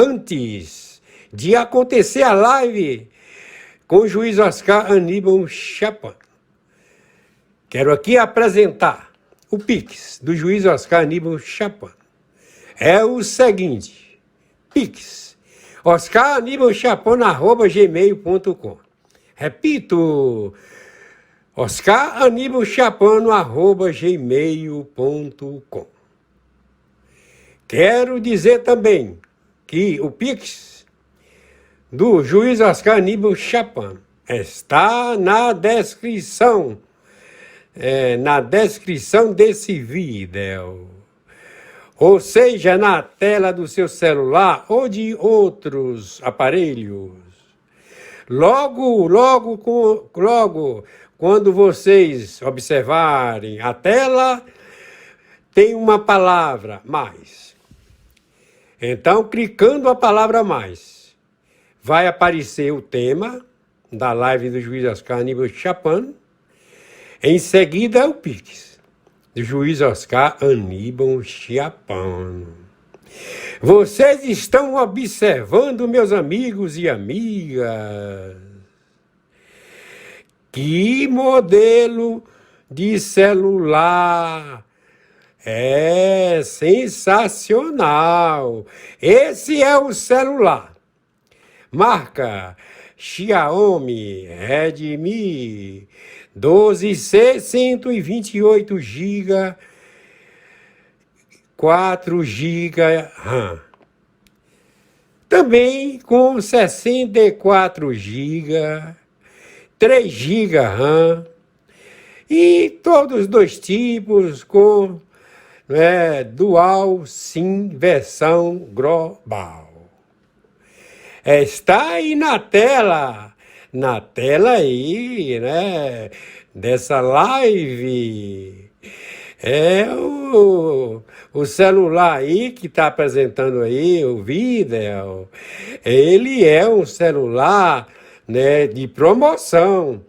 antes de acontecer a live com o juiz Oscar Aníbal Chapano, quero aqui apresentar o Pix do juiz Oscar Aníbal Chapano. É o seguinte, Pix, oscaraníbalchapano@gmail.com. Repito, oscaraníbalchapano@gmail.com. Quero dizer também que o Pix do juiz Oscar Aníbal Chapano está na descrição, desse vídeo. Ou seja, na tela do seu celular ou de outros aparelhos. Logo, quando vocês observarem a tela, tem uma palavra mais. Então, clicando a palavra mais, vai aparecer o tema da live do juiz Oscar Aníbal Chapano. Em seguida, o Pix do juiz Oscar Aníbal Chapano. Vocês estão observando, meus amigos e amigas, que modelo de celular é sensacional. Esse é o celular. Marca Xiaomi Redmi 12C 128 GB, 4 GB RAM. Também com 64 GB, 3 GB RAM. E todos os dois tipos com Dual SIM versão global. Está aí na tela aí, dessa live. É o celular aí que está apresentando aí o vídeo. Ele é um celular, de promoção.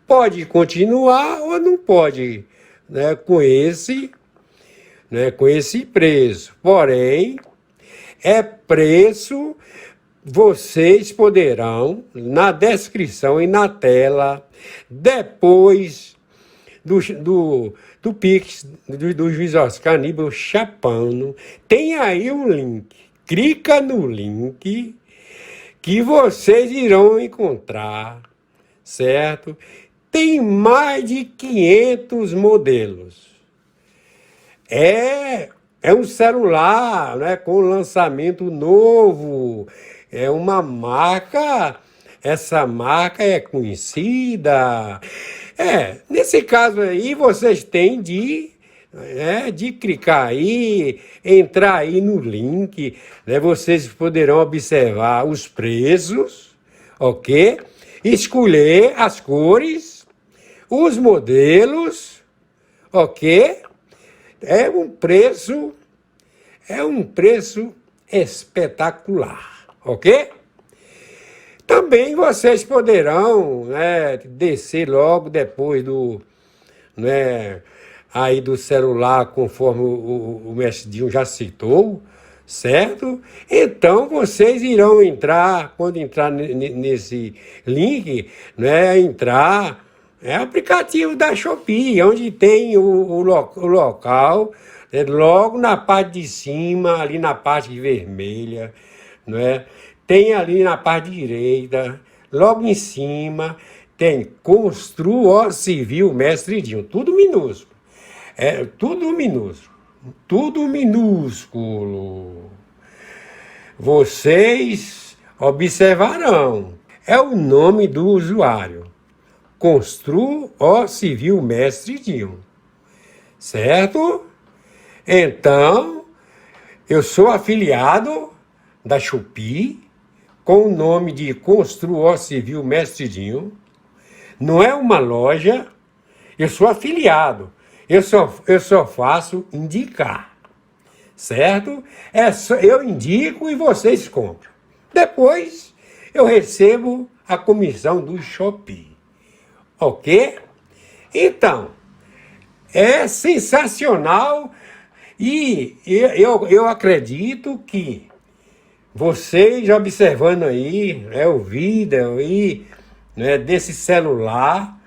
Pode continuar ou não pode, com esse preço. Porém, é preço. Vocês poderão, na descrição e na tela, depois do Pix do juiz Oscar Aníbal Chapano, tem aí um link. Clica no link que vocês irão encontrar, certo? Tem mais de 500 modelos. É um celular, com lançamento novo. É uma marca, essa marca é conhecida. Nesse caso aí, vocês têm de clicar aí, entrar aí no link, vocês poderão observar os preços, ok? Escolher as cores, os modelos, ok? É um preço espetacular. Ok? Também vocês poderão descer logo depois aí do celular, conforme o mestre Dinho já citou, certo? Então vocês irão entrar, quando entrar nesse link, entrar, aplicativo da Shopee, onde tem o local, logo na parte de cima, ali na parte vermelha, tem ali na parte direita, logo em cima, tem Constru Civil Mestre Dinho, tudo minúsculo. Tudo minúsculo. Vocês observarão, é o nome do usuário, Constru Civil Mestre Dinho, certo? Então, eu sou afiliado da Shopee, com o nome de Constru Civil Mestre Dinho. Não é uma loja, eu sou afiliado. Eu só faço indicar, certo? Eu indico e vocês compram. Depois, eu recebo a comissão do Shopee, ok? Então, é sensacional e eu acredito que vocês observando aí, o vídeo aí, né, desse celular,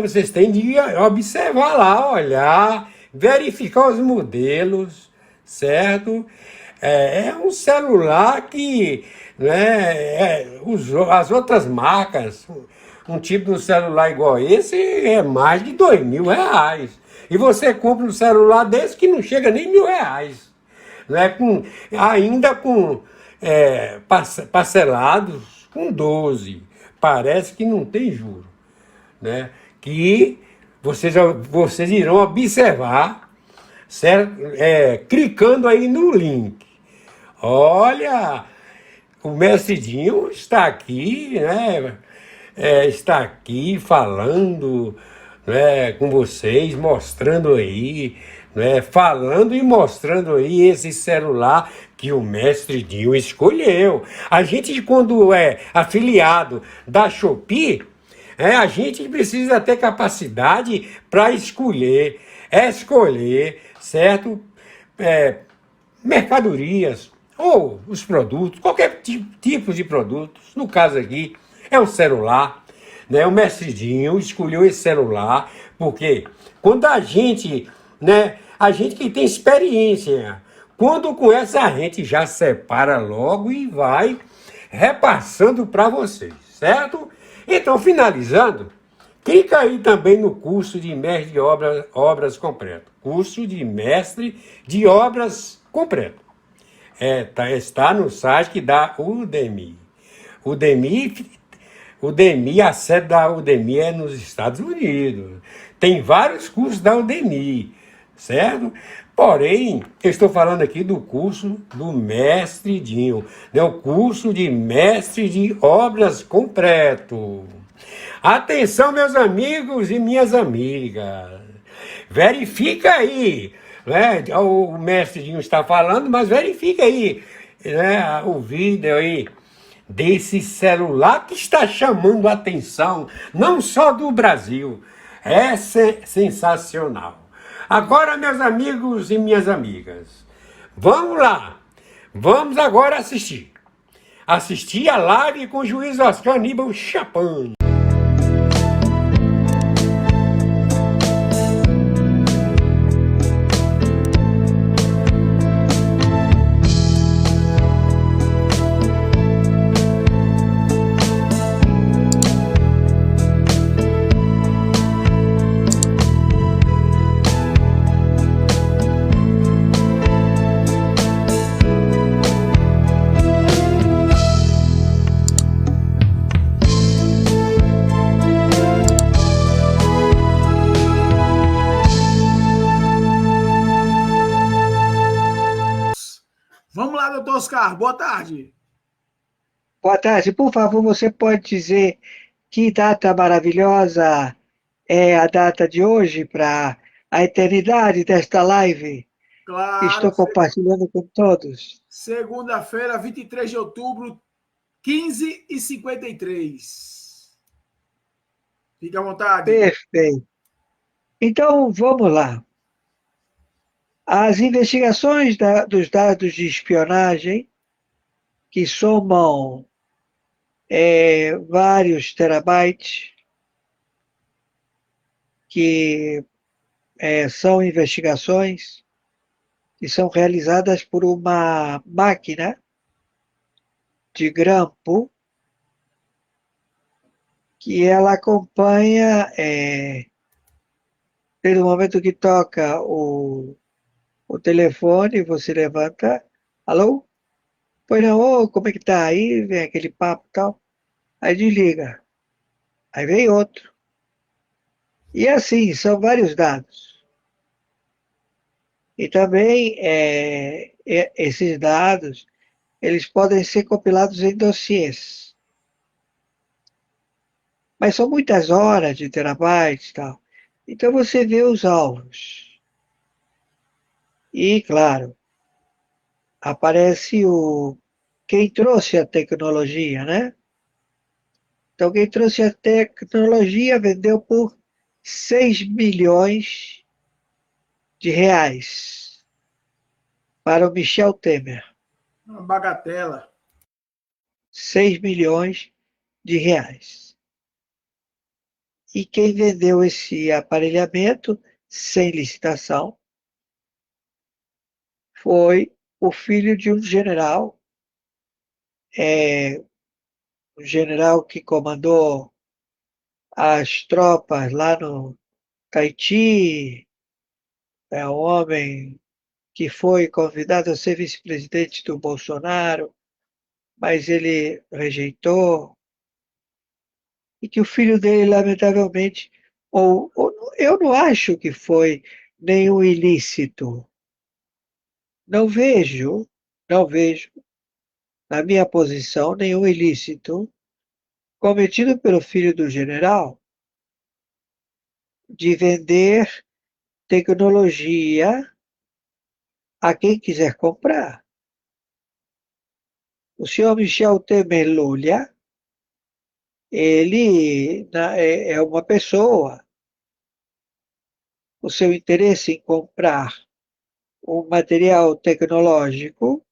vocês têm de observar lá, olhar, verificar os modelos, certo? É um celular que, né, as outras marcas, um tipo de celular igual esse é mais de R$ 2.000. E você compra um celular desse que não chega nem R$ 1.000, né? Ainda com parcelados com 12. Parece que não tem juro, né? Que vocês irão observar, certo? Clicando aí no link. Olha, o mestre Dinho está aqui, né? Está aqui falando, né, com vocês, mostrando aí, né, falando e mostrando aí esse celular que o mestre Dinho escolheu. A gente, quando é afiliado da Shopee, a gente precisa ter capacidade para escolher, certo? Mercadorias ou os produtos, qualquer tipo de produtos. No caso aqui, é o celular, né? O mestre Dinho escolheu esse celular porque quando a gente que tem experiência, quando conhece a gente já separa logo e vai repassando para vocês, certo? Então, finalizando, clica aí também no curso de mestre de obras completo. Curso de mestre de obras completo. Está no site que dá Udemy. A sede da Udemy é nos Estados Unidos. Tem vários cursos da Udemy, certo? Porém, eu estou falando aqui do curso do Mestre Dinho, né? O curso de Mestre de Obras completo. Atenção, meus amigos e minhas amigas. Verifica aí, né? O Mestre Dinho está falando, mas verifica aí, né, o vídeo aí desse celular que está chamando a atenção, não só do Brasil. É sensacional. Agora, meus amigos e minhas amigas, vamos lá. Vamos agora assistir. Assistir a live com o juiz Oscar Aníbal Chapão. Vamos lá, doutor Oscar, boa tarde. Boa tarde. Por favor, você pode dizer que data maravilhosa é a data de hoje para a eternidade desta live que Claro, estou compartilhando com todos? segunda-feira, 23 de outubro, 15h53. Fique à vontade. Perfeito. Então, vamos lá. As investigações dos dados de espionagem, que somam vários terabytes, que são investigações que são realizadas por uma máquina de grampo que ela acompanha, desde o momento que toca o telefone, você levanta, alô? Pois não, ô, como é que tá? Aí vem aquele papo e tal, aí desliga, aí vem outro. E assim, são vários dados. E também esses dados, eles podem ser compilados em dossiês. Mas são muitas horas de terabytes e tal. Então você vê os alvos. E, claro, aparece quem trouxe a tecnologia, né? Então, quem trouxe a tecnologia vendeu por 6 milhões de reais para o Michel Temer. Uma bagatela. 6 milhões de reais. E quem vendeu esse aparelhamento sem licitação foi o filho de um general, um general que comandou as tropas lá no Haiti, é um homem que foi convidado a ser vice-presidente do Bolsonaro, mas ele rejeitou, e que o filho dele, lamentavelmente, eu não acho que foi nenhum ilícito. Não vejo, não vejo, na minha posição, nenhum ilícito cometido pelo filho do general de vender tecnologia a quem quiser comprar. O senhor Michel Temer Lulha, ele é uma pessoa. O seu interesse em comprar um material tecnológico,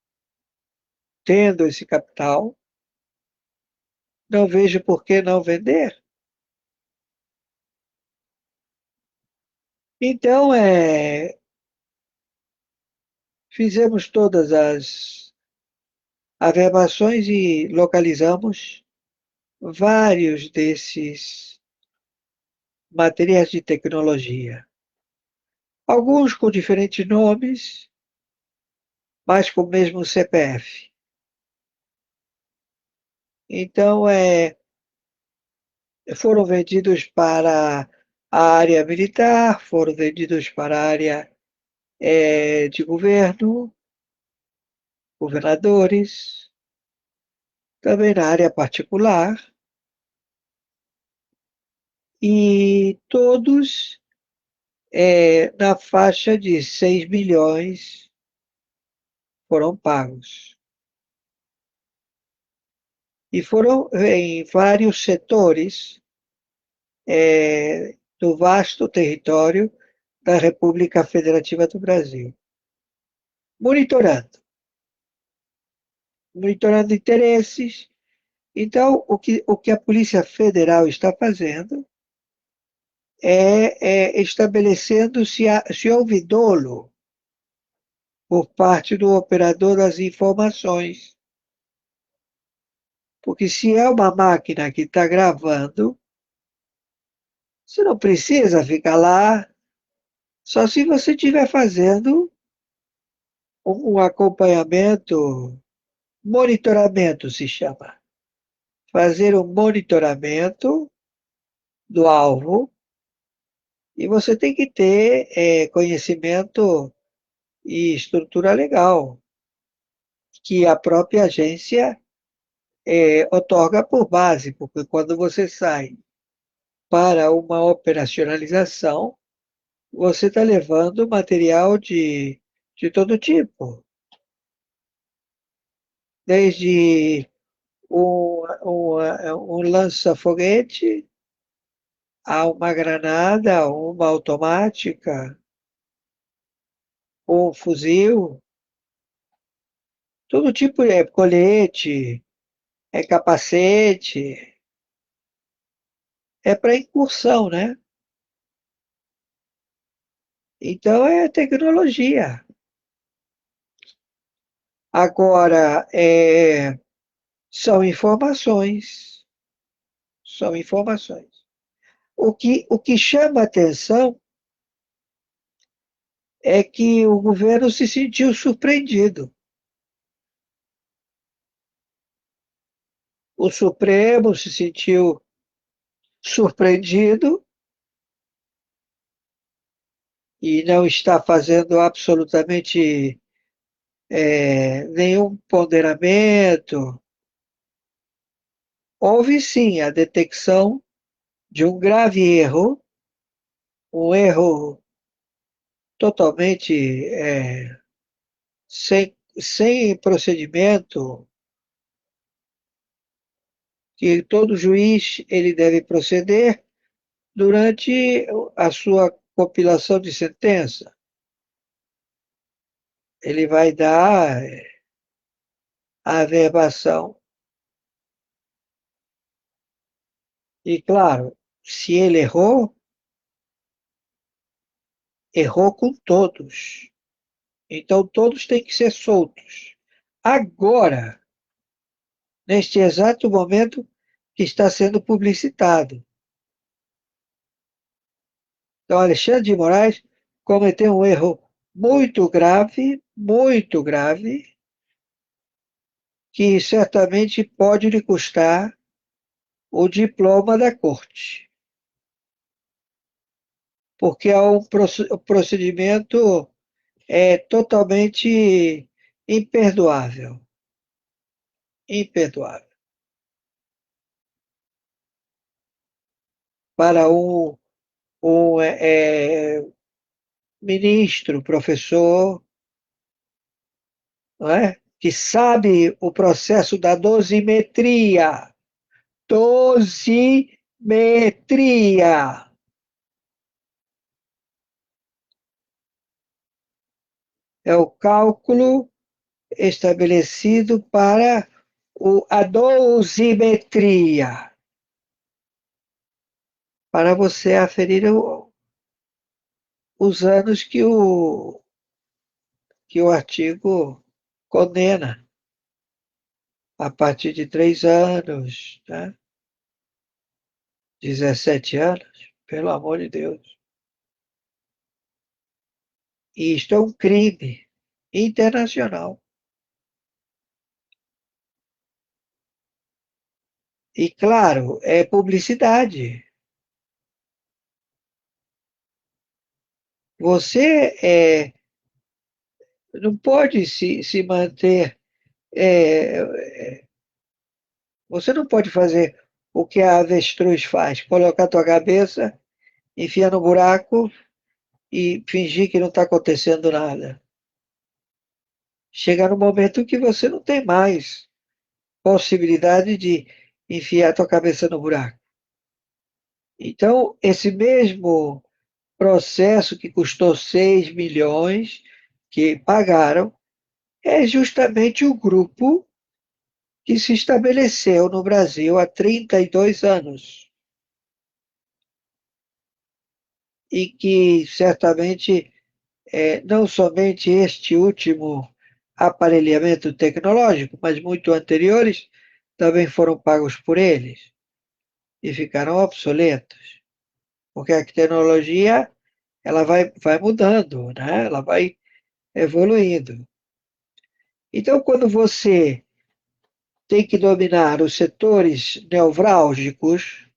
tendo esse capital, não vejo por que não vender. Então, fizemos todas as averbações e localizamos vários desses materiais de tecnologia. Alguns com diferentes nomes, mas com o mesmo CPF. Então, foram vendidos para a área militar, foram vendidos para a área de governo, governadores, também na área particular, e todos na faixa de 6 milhões foram pagos. E foram em vários setores do vasto território da República Federativa do Brasil. Monitorando interesses. Então, o que a Polícia Federal está fazendo estabelecendo se houve dolo por parte do operador das informações. Porque se é uma máquina que está gravando, você não precisa ficar lá, só se você estiver fazendo um acompanhamento, monitoramento se chama. Fazer um monitoramento do alvo, e você tem que ter conhecimento e estrutura legal, que a própria agência otorga por base, porque quando você sai para uma operacionalização, você está levando material de todo tipo, desde um lança-foguete a uma granada, uma automática, um fuzil, todo tipo de colete, capacete, para incursão, né? Então é tecnologia. Agora, são informações. São informações. O que chama atenção é que o governo se sentiu surpreendido. O Supremo se sentiu surpreendido e não está fazendo absolutamente nenhum ponderamento. Houve sim a detecção de um grave erro, um erro totalmente sem procedimento, que todo juiz ele deve proceder durante a sua compilação de sentença. Ele vai dar a averbação. E, claro, se ele errou, errou com todos. Então, todos têm que ser soltos. Agora, neste exato momento que está sendo publicitado. Então, Alexandre de Moraes cometeu um erro muito grave, que certamente pode lhe custar o diploma da corte, porque é um procedimento totalmente imperdoável, imperdoável. Para um ministro, professor, não é? Que sabe o processo da dosimetria. Dosimetria. É o cálculo estabelecido para a dosimetria, para você aferir os anos que o artigo condena, a partir de 3 anos, né? 17 anos, pelo amor de Deus. E isto é um crime internacional. E, claro, é publicidade. Você não pode se manter. Você não pode fazer o que a avestruz faz: colocar a tua cabeça, enfiar no buraco e fingir que não está acontecendo nada. Chega no momento que você não tem mais possibilidade de enfiar a tua cabeça no buraco. Então, esse mesmo processo que custou 6 milhões, que pagaram, é justamente o grupo que se estabeleceu no Brasil há 32 anos e que certamente não somente este último aparelhamento tecnológico, mas muito anteriores também foram pagos por eles e ficaram obsoletos, porque a tecnologia ela vai mudando, né? Ela vai evoluindo. Então, quando você tem que dominar os setores nevrálgicos,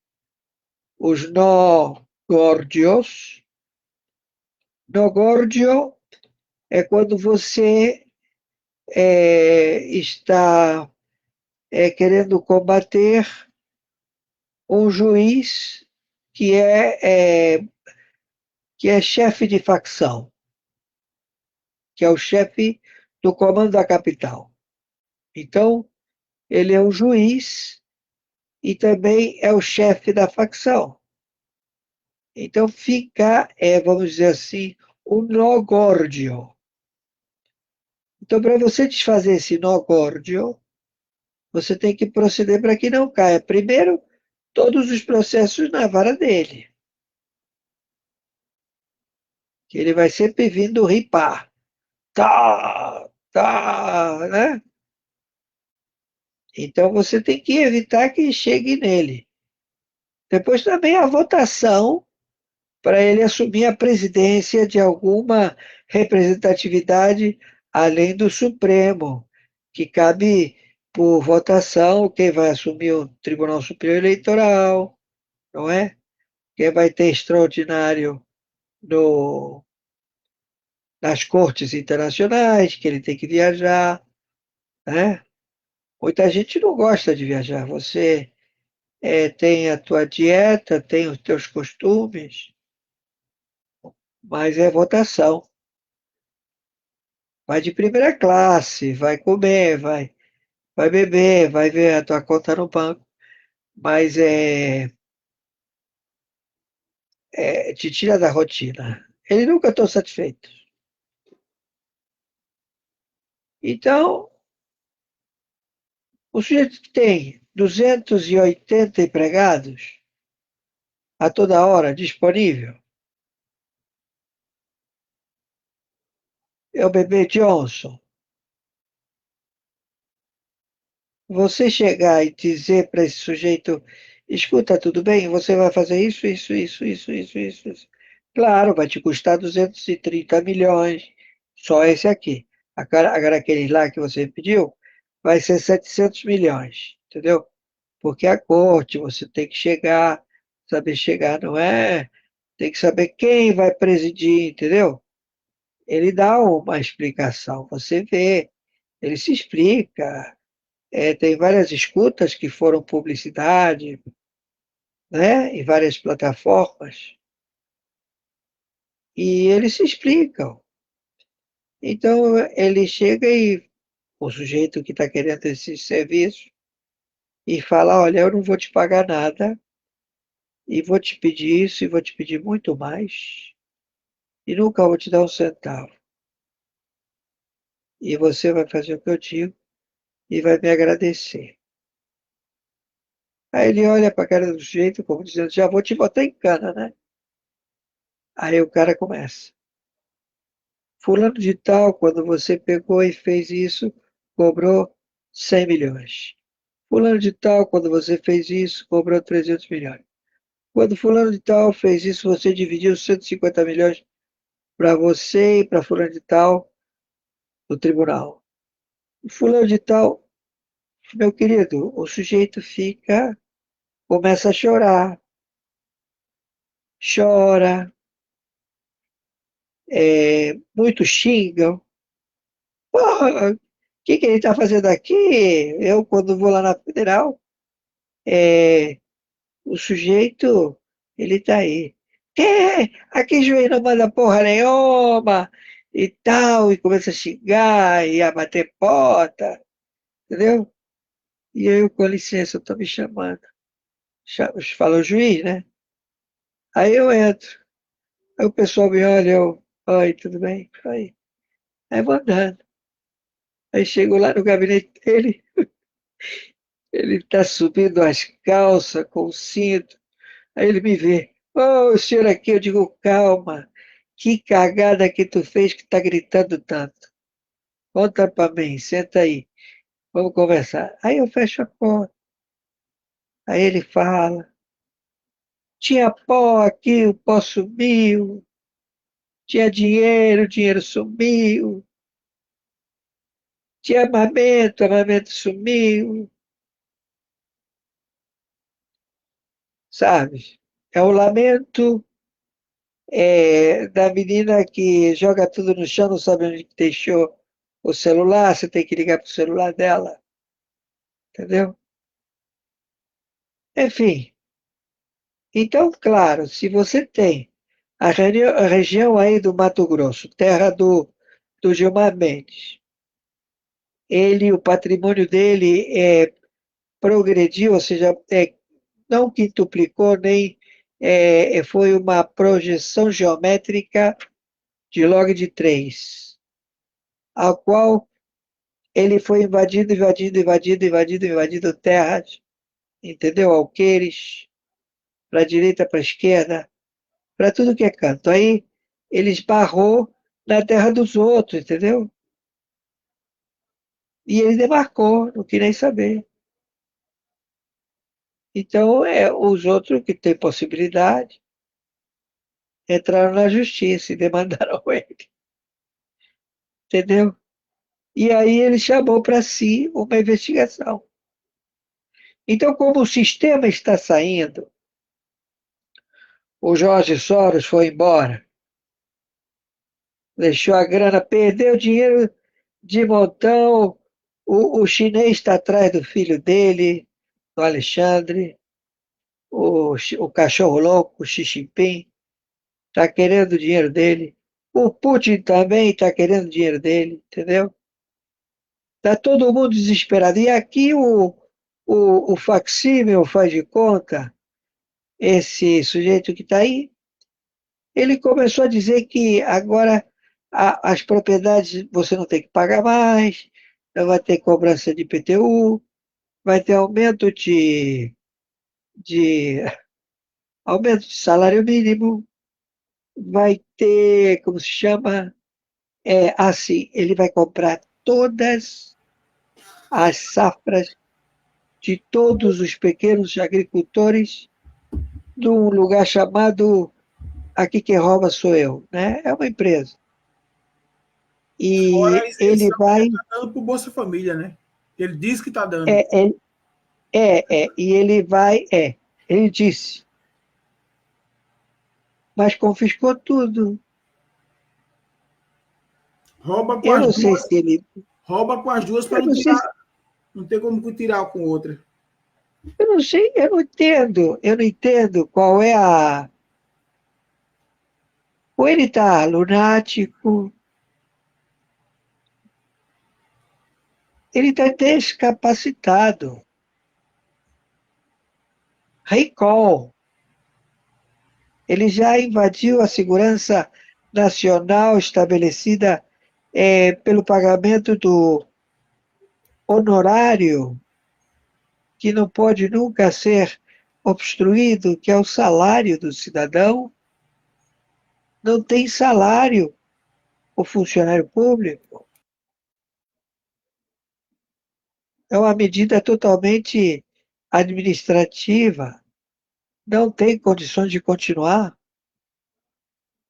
os nó górdio é quando você está querendo combater um juiz que que é chefe de facção, que é o chefe do comando da capital. Então, ele é um juiz e também é o chefe da facção. Então fica, vamos dizer assim, um nó górdio. Então, para você desfazer esse nó górdio, você tem que proceder para que não caia. Primeiro, todos os processos na vara dele, que ele vai sempre vindo ripar. Tá, tá, né? Então você tem que evitar que chegue nele. Depois também a votação para ele assumir a presidência de alguma representatividade além do Supremo, que cabe por votação quem vai assumir o Tribunal Superior Eleitoral, não é? Quem vai ter extraordinário no, nas cortes internacionais, que ele tem que viajar, né? Muita gente não gosta de viajar. Você tem a tua dieta, tem os teus costumes, mas é votação. Vai de primeira classe, vai comer, vai beber, vai ver a tua conta no banco, mas te tira da rotina. Ele nunca está satisfeito. Então, O sujeito que tem 280 empregados a toda hora disponível, é o bebê Johnson. Você chegar e dizer para esse sujeito, escuta, tudo bem, você vai fazer isso, isso, isso, isso, isso, isso, isso. Claro, vai te custar 230 milhões, só esse aqui. Agora aquele lá que você pediu, vai ser 700 milhões, entendeu? Porque a corte, você tem que chegar, saber chegar, não é? Tem que saber quem vai presidir, entendeu? Ele dá uma explicação, você vê, ele se explica. Tem várias escutas que foram publicidade, né, em várias plataformas, e eles se explicam. Então, ele chega e o sujeito que está querendo esse serviço e fala: olha, eu não vou te pagar nada, e vou te pedir isso, e vou te pedir muito mais, e nunca vou te dar um centavo. E você vai fazer o que eu digo e vai me agradecer. Aí ele olha para a cara do sujeito como dizendo: já vou te botar em cana, né? Aí o cara começa. Fulano de tal, quando você pegou e fez isso, cobrou 100 milhões. Fulano de tal, quando você fez isso, cobrou 300 milhões. Quando fulano de tal fez isso, você dividiu 150 milhões para você e para fulano de tal no tribunal. Fulano de tal, meu querido, o sujeito fica, começa a chorar, chora, muitos xingam. Porra, o que ele está fazendo aqui? Eu, quando vou lá na federal, é, o sujeito, ele tá aí. Que? Aqui juiz não manda porra nenhuma e tal, e começa a xingar e a bater porta, entendeu? E eu, com licença, eu tô me chamando. Fala o juiz, né? Aí eu entro. Aí o pessoal me olha, eu, oi, tudo bem? Oi. Aí vou andando. Aí chego lá no gabinete dele, ele tá subindo as calças com o cinto. Aí ele me vê. Ô, o senhor aqui, eu digo, calma. Que cagada que tu fez que tá gritando tanto? Conta pra mim, senta aí. Vamos conversar. Aí eu fecho a porta. Aí ele fala. Tinha pó aqui, o pó sumiu. Tinha dinheiro, o dinheiro sumiu. Tinha armamento, o armamento sumiu. Sabe? É o lamento da menina que joga tudo no chão, não sabe onde deixou o celular, você tem que ligar pro celular dela. Entendeu? Enfim, então, claro, se você tem a região aí do Mato Grosso, terra do Gilmar Mendes, ele, o patrimônio dele progrediu, ou seja, não quintuplicou, nem foi uma projeção geométrica de log de 3, ao qual ele foi invadindo, invadindo, invadindo, invadindo, invadindo terras, entendeu? Alqueires, para a direita, para a esquerda, para tudo que é canto. Aí ele esbarrou na terra dos outros, entendeu? E ele demarcou, não quis nem saber. Então, os outros que têm possibilidade entraram na justiça e demandaram ele, entendeu? E aí ele chamou para si uma investigação. Então, como o sistema está saindo, o Jorge Soros foi embora, deixou a grana, perdeu dinheiro de montão, o chinês está atrás do filho dele, do Alexandre, o cachorro louco, o Xi Jinping, está querendo o dinheiro dele. O Putin também está querendo o dinheiro dele, entendeu? Está todo mundo desesperado. E aqui o facsímil faz de conta, esse sujeito que está aí, ele começou a dizer que agora as propriedades você não tem que pagar mais, não vai ter cobrança de IPTU, vai ter de, aumento de salário mínimo, vai ter, como se chama, assim, ele vai comprar todas as safras de todos os pequenos agricultores num lugar chamado Aqui Quem Rouba Sou Eu, né? É uma empresa. Fora a E ele isenção que vai, ele está dando para o Bolsa Família, né? Ele diz que está dando. é, é, e ele vai, ele disse, mas confiscou tudo. Rouba com Eu as não sei duas, se ele, rouba com as duas para eu não não sei, tirar, não ter como tirar com outra. eu não sei, eu não entendo qual é a, ou ele está lunático, ele está descapacitado. Recall. Ele já invadiu a segurança nacional estabelecida pelo pagamento do honorário, que não pode nunca ser obstruído, que é o salário do cidadão. Não tem salário o funcionário público. É uma medida totalmente administrativa. Não tem condições de continuar.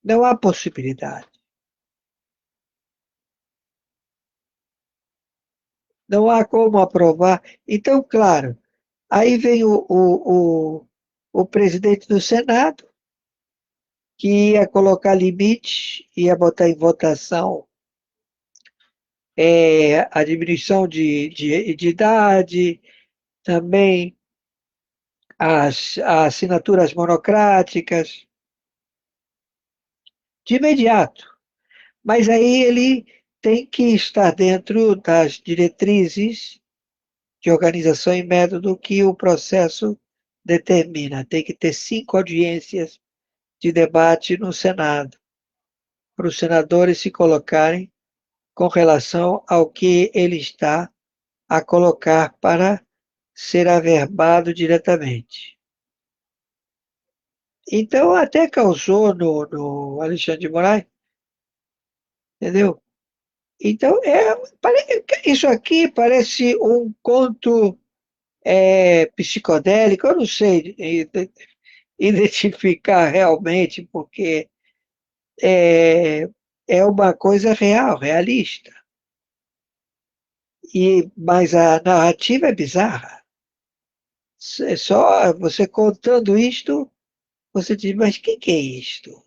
Não há possibilidade. Não há como aprovar. Então, claro, aí vem o presidente do Senado, que ia colocar limite, ia botar em votação a diminuição de idade, também as assinaturas monocráticas, de imediato. Mas aí ele tem que estar dentro das diretrizes de organização e método que o processo determina. Tem que ter 5 audiências de debate no Senado, para os senadores se colocarem com relação ao que ele está a colocar para ser averbado diretamente. Então, até causou no Alexandre de Moraes, entendeu? Então, isso aqui parece um conto psicodélico, eu não sei identificar realmente, porque é, é uma coisa real, realista. Mas a narrativa é bizarra. É só você contando isto, você diz, mas o que é isto?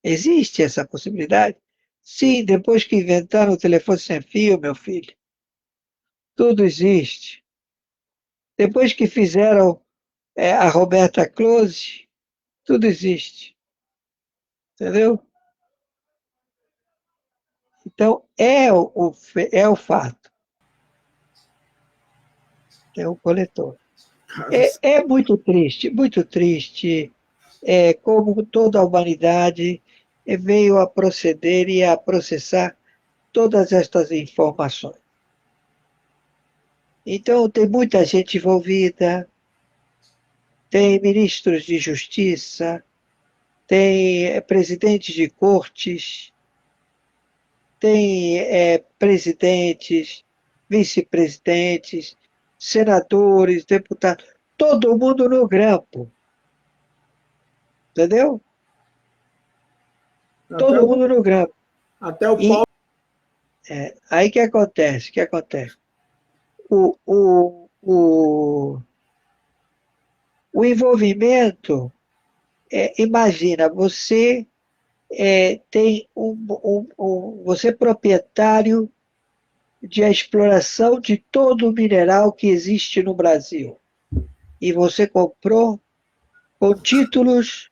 Existe essa possibilidade? Sim, depois que inventaram o telefone sem fio, meu filho, tudo existe. Depois que fizeram a Roberta Close, tudo existe. Entendeu? Então, é o fato, é o coletor. É muito triste como toda a humanidade veio a proceder e a processar todas estas informações. Então, tem muita gente envolvida, tem ministros de justiça, tem presidentes de cortes, tem presidentes, vice-presidentes, senadores, deputados, todo mundo no grampo, entendeu? Até Todo o, mundo no grampo. até o E Paulo. aí que acontece? Que acontece? O, o, o, o envolvimento, imagina, você tem você é proprietário de a exploração de todo o mineral que existe no Brasil. E você comprou com títulos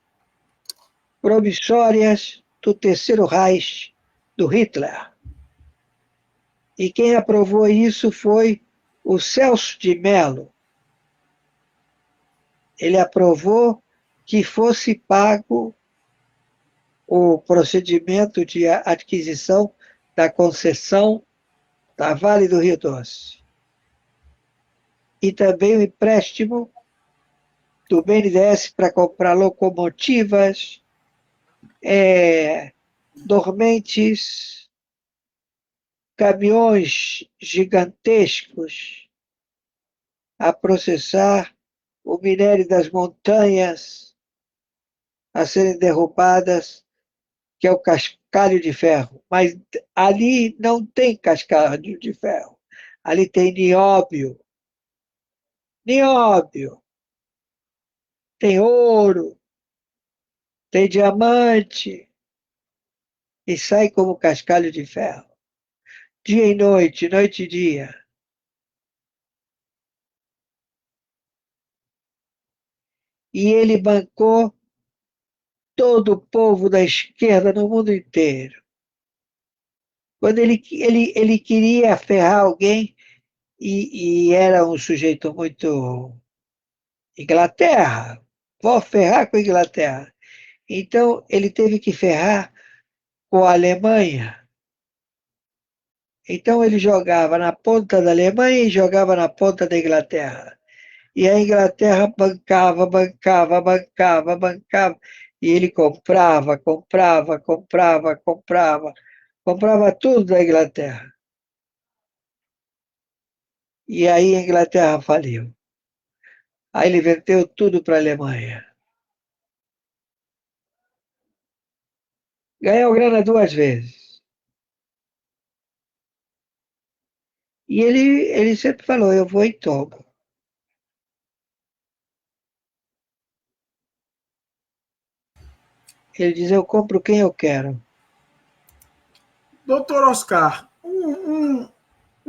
promissórias do Terceiro Reich do Hitler. E quem aprovou isso foi o Celso de Mello. Ele aprovou que fosse pago o procedimento de adquisição da concessão da Vale do Rio Doce. e também o empréstimo do BNDES para comprar locomotivas, dormentes, caminhões gigantescos a processar o minério das montanhas a serem derrubadas, que é o cascalho de ferro. Mas ali não tem cascalho de ferro. Ali tem nióbio. Nióbio. Tem ouro. Tem diamante. E sai como cascalho de ferro. Dia e noite, noite e dia. E ele bancou todo o povo da esquerda no mundo inteiro. Quando ele queria ferrar alguém, e era um sujeito muito Inglaterra, vou ferrar com a Inglaterra. Então, ele teve que ferrar com a Alemanha. Então, ele jogava na ponta da Alemanha e jogava na ponta da Inglaterra. E a Inglaterra bancava, bancava, bancava, bancava. E ele comprava, comprava, comprava, comprava. Comprava tudo da Inglaterra. E aí a Inglaterra faliu. Aí ele vendeu tudo para a Alemanha. Ganhou grana duas vezes. E ele sempre falou, eu vou e tomo. Ele diz, eu compro quem eu quero. Doutor Oscar, um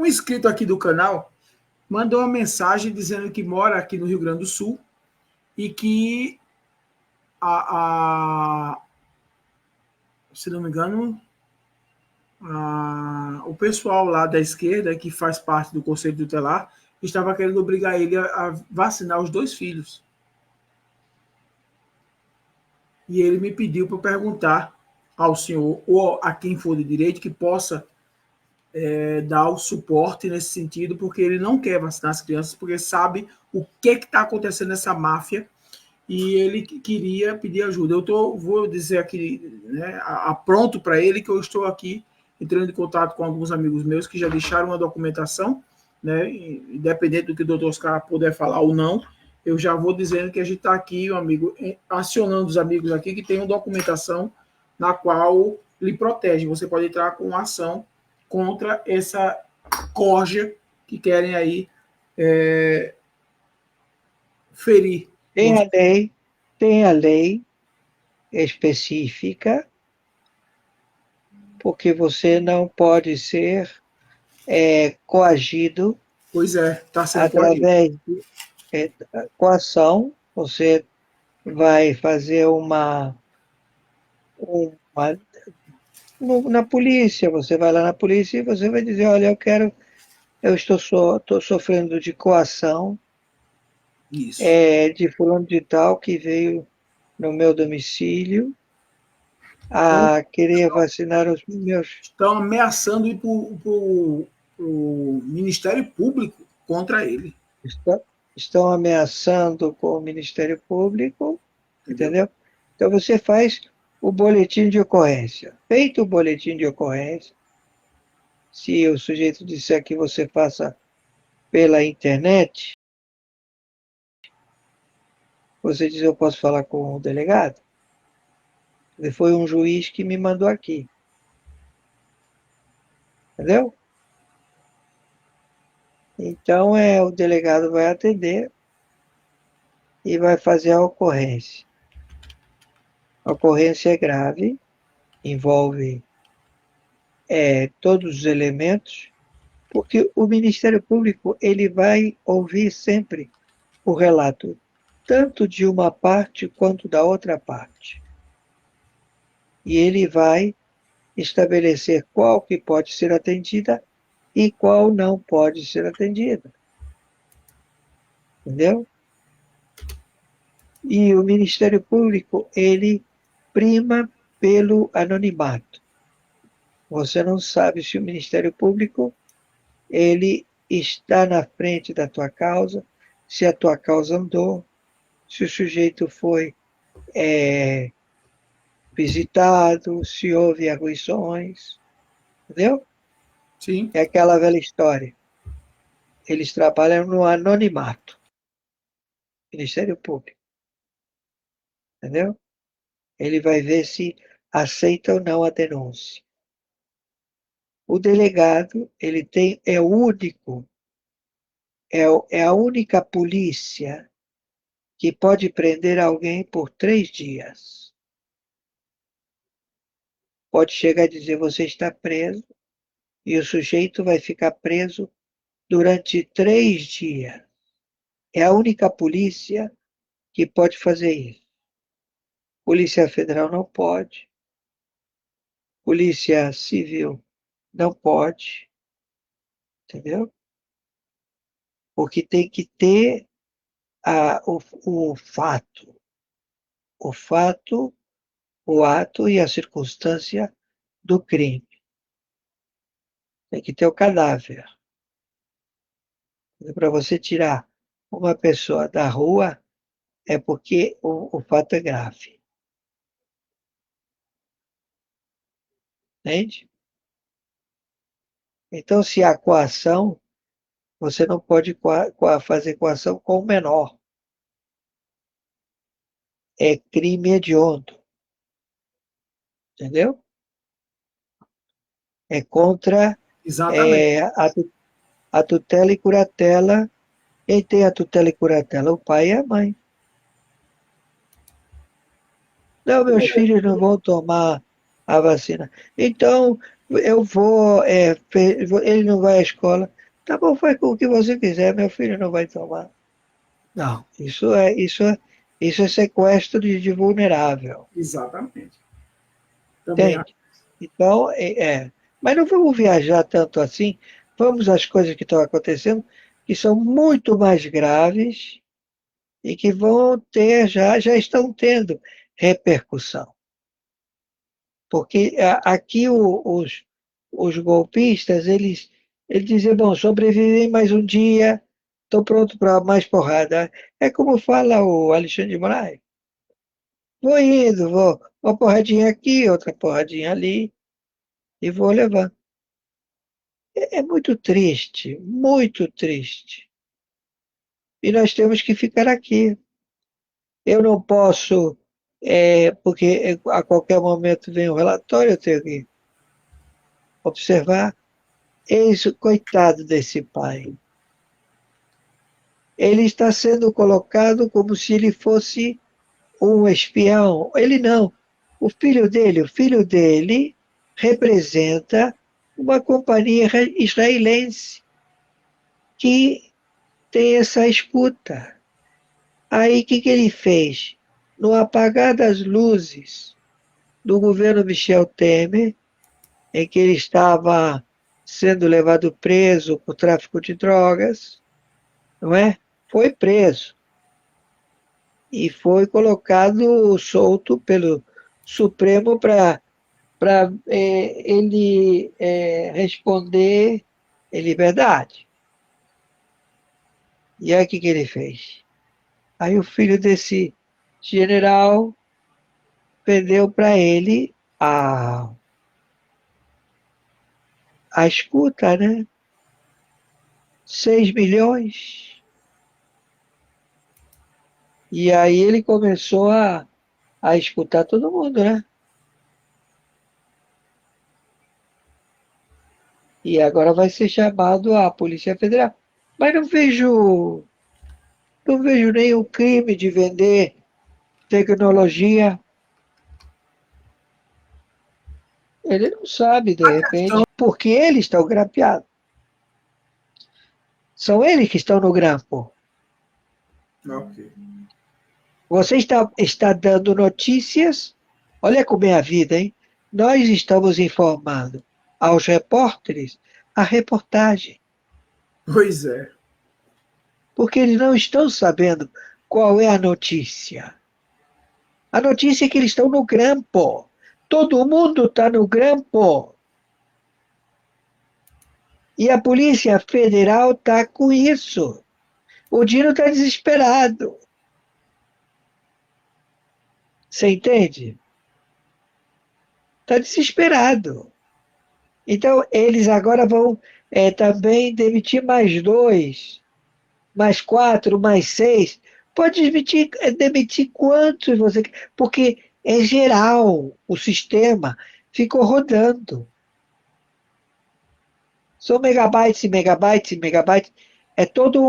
inscrito aqui do canal mandou uma mensagem dizendo que mora aqui no Rio Grande do Sul e que, se não me engano, o pessoal lá da esquerda, que faz parte do Conselho Tutelar, estava querendo obrigar ele a vacinar os dois filhos. E ele me pediu para perguntar ao senhor, ou a quem for de direito, que possa dar o suporte nesse sentido, porque ele não quer vacinar as crianças, porque sabe o que está acontecendo nessa máfia, e ele queria pedir ajuda. Vou dizer aqui, né, apronto para ele que eu estou aqui entrando em contato com alguns amigos meus que já deixaram uma documentação, né, independente do que o doutor Oscar puder falar ou não, eu já vou dizendo que a gente está aqui, um amigo, acionando os amigos aqui que tem uma documentação na qual lhe protege. Você pode entrar com uma ação contra essa corja que querem aí ferir. Tem a lei específica, porque você não pode ser coagido. Pois é, está sendo coagido. Através de coação. Você vai fazer na polícia, você vai lá na polícia e você vai dizer, olha, eu estou sofrendo de coação. Isso. De fulano de tal que veio no meu domicílio a querer vacinar os meus. Estão ameaçando ir para o Ministério Público contra ele. Estão ameaçando com o Ministério Público, entendeu? Então você faz o boletim de ocorrência. Feito o boletim de ocorrência, se o sujeito disser que você faça pela internet, você diz, eu posso falar com o delegado? Foi um juiz que me mandou aqui. Entendeu? Então, o delegado vai atender e vai fazer a ocorrência. A ocorrência é grave, envolve todos os elementos, porque o Ministério Público ele vai ouvir sempre o relato, tanto de uma parte quanto da outra parte. E ele vai estabelecer qual que pode ser atendida e qual não pode ser atendida. Entendeu? E o Ministério Público, ele prima pelo anonimato. Você não sabe se o Ministério Público, ele está na frente da tua causa, se a tua causa andou, se o sujeito foi visitado, se houve arguições, entendeu? Sim. É aquela velha história. Eles trabalham no anonimato, Ministério Público, entendeu? Ele vai ver se aceita ou não a denúncia. O delegado, ele é o único, é a única polícia que pode prender alguém por 3 dias. Pode chegar a dizer, você está preso, e o sujeito vai ficar preso durante 3 dias. É a única polícia que pode fazer isso. Polícia Federal não pode, Polícia Civil não pode, entendeu? Porque tem que ter o fato, o fato, o ato e a circunstância do crime. Tem que ter o cadáver. Para você tirar uma pessoa da rua é porque o fato é grave. Entende? Então, se há coação, você não pode fazer coação com o menor. É crime hediondo. Entendeu? É contra Exatamente. a tutela e curatela. Quem tem a tutela e curatela? O pai e a mãe. Não, meus filhos não vão tomar a vacina. Então, eu vou, ele não vai à escola. Tá bom, faz com o que você quiser, meu filho não vai tomar. Não, isso é sequestro de vulnerável. Exatamente. Também acho. Entende? Então, mas não vamos viajar tanto assim. Vamos às coisas que estão acontecendo, que são muito mais graves e que vão ter, já estão tendo repercussão. Porque aqui os golpistas, eles dizem, bom, sobrevivi mais um dia, estou pronto para mais porrada. É como fala o Alexandre de Moraes. Vou indo, vou uma porradinha aqui, outra porradinha ali, e vou levando. É muito triste, muito triste. E nós temos que ficar aqui. Eu não posso, porque a qualquer momento vem um relatório, eu tenho que observar. Eis o coitado desse pai. Ele está sendo colocado como se ele fosse um espião. Ele não. O filho dele representa uma companhia israelense que tem essa escuta. Aí o que ele fez? No apagar das luzes do governo Michel Temer, em que ele estava sendo levado preso por tráfico de drogas, não é? Foi preso e foi colocado solto pelo Supremo para ele responder em liberdade. E aí o que ele fez? Aí o filho desse general perdeu para ele a escuta, né? 6 milhões. E aí ele começou a escutar todo mundo, né? E agora vai ser chamado a Polícia Federal. Mas não vejo nenhum crime de vender tecnologia. Ele não sabe, de repente, porque eles estão grampeados. São eles que estão no grampo. Ok. Você está dando notícias. Olha como é a vida, hein? Nós estamos informando aos repórteres a reportagem, Pois é. porque eles não estão sabendo qual é a notícia. A notícia é que eles estão no grampo. Todo mundo está no grampo. E a Polícia Federal está com isso. O Dino está desesperado. Você entende? Está desesperado. Então, eles agora vão também demitir mais 2, mais 4, mais 6. Pode demitir quantos você quer, porque é geral, o sistema ficou rodando. São megabytes e megabytes e megabytes. É todo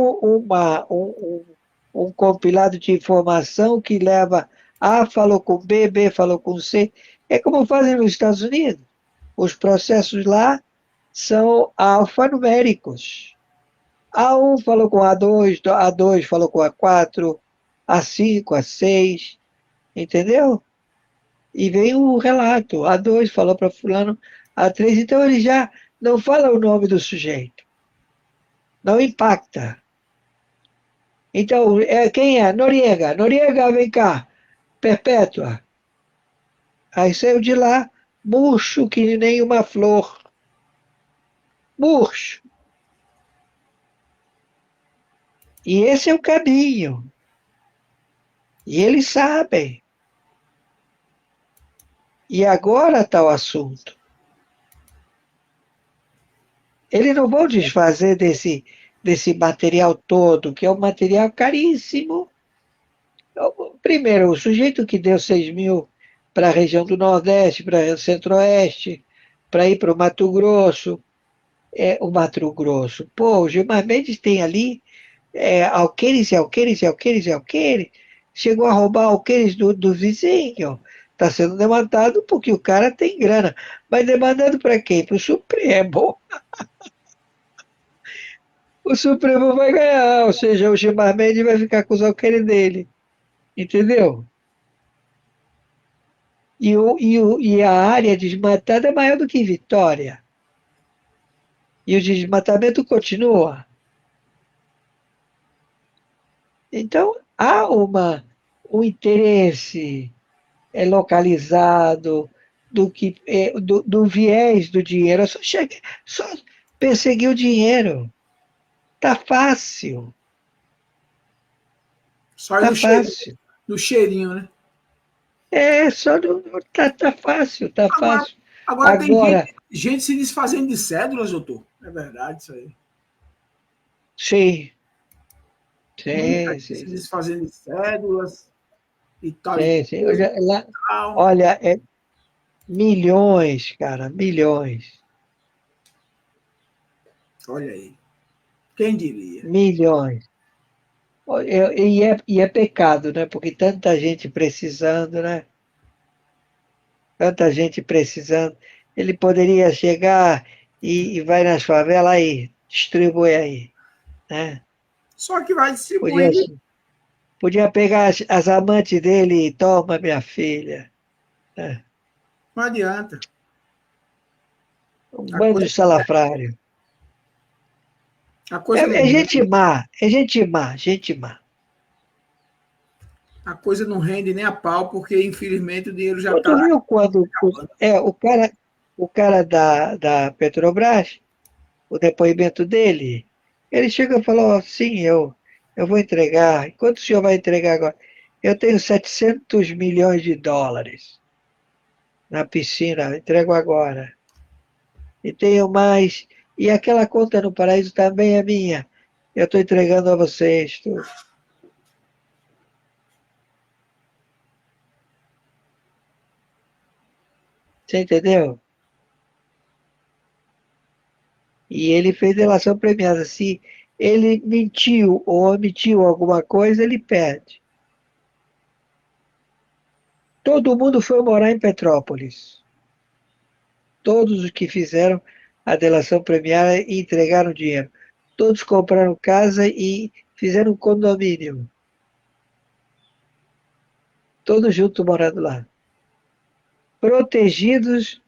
um compilado de informação que leva A falou com B, B falou com C. É como fazem nos Estados Unidos. Os processos lá são alfanuméricos. A1 falou com A2, A2 falou com A4, A5, A6, entendeu? E vem o relato. A2 falou para fulano, A3, então ele já não fala o nome do sujeito. Não impacta. Então, quem é? Noriega. Noriega, vem cá. Perpétua. Aí saiu de lá, murcho que nem uma flor. Murcho. E esse é o caminho. E eles sabem. E agora está o assunto. Eles não vão desfazer desse material todo, que é um material caríssimo. Primeiro, o sujeito que deu 6 mil para a região do Nordeste, para o Centro-Oeste, para ir para o Mato Grosso, o Mato Grosso. Pô, o Gilmar Mendes tem ali alqueires e alqueires e alqueires e alqueires. Chegou a roubar alqueires do vizinho. Está sendo demandado porque o cara tem grana. Mas demandando para quem? Para o Supremo. O Supremo vai ganhar, ou seja, o Gilmar Mendes vai ficar com os alqueires dele. Entendeu? E a área desmatada é maior do que Vitória. E o desmatamento continua. Então, há um interesse localizado do viés do dinheiro. É só perseguir o dinheiro. Tá fácil. Só Tá ir fácil. no cheirinho, né? Tá fácil, tá Agora, fácil. agora tem Agora, gente se desfazendo de cédulas, doutor. É verdade isso aí. sim, Muita sim, gente sim, se sim, desfazendo de cédulas e tal e sim, sim. tal. Olha, milhões, cara, milhões, Olha aí. Quem diria? milhões. E é pecado, né? Porque tanta gente precisando, né? Tanta gente precisando. Ele poderia chegar e vai nas favelas aí, distribui aí, né? Só que vai Podia, distribuir, podia pegar as amantes dele e toma, minha filha, né? não adianta. Um A bando coisa, de salafrário. a coisa não É gente rende, má, é gente má, gente má. a coisa não rende nem a pau, porque infelizmente o dinheiro já Pô, está tu viu quando o cara da Petrobras, o depoimento dele, ele chega e falou assim, eu vou entregar. Quanto o senhor vai entregar agora? Eu tenho 700 milhões de dólares na piscina, entrego agora. E tenho mais. E aquela conta no paraíso também é minha. Eu estou entregando a vocês tudo. Você entendeu? E ele fez delação premiada. Se ele mentiu ou omitiu alguma coisa, ele perde. Todo mundo foi morar em Petrópolis. Todos os que fizeram a delação premiada e entregaram dinheiro. Todos compraram casa e fizeram um condomínio. Todos juntos morando lá. Protegidos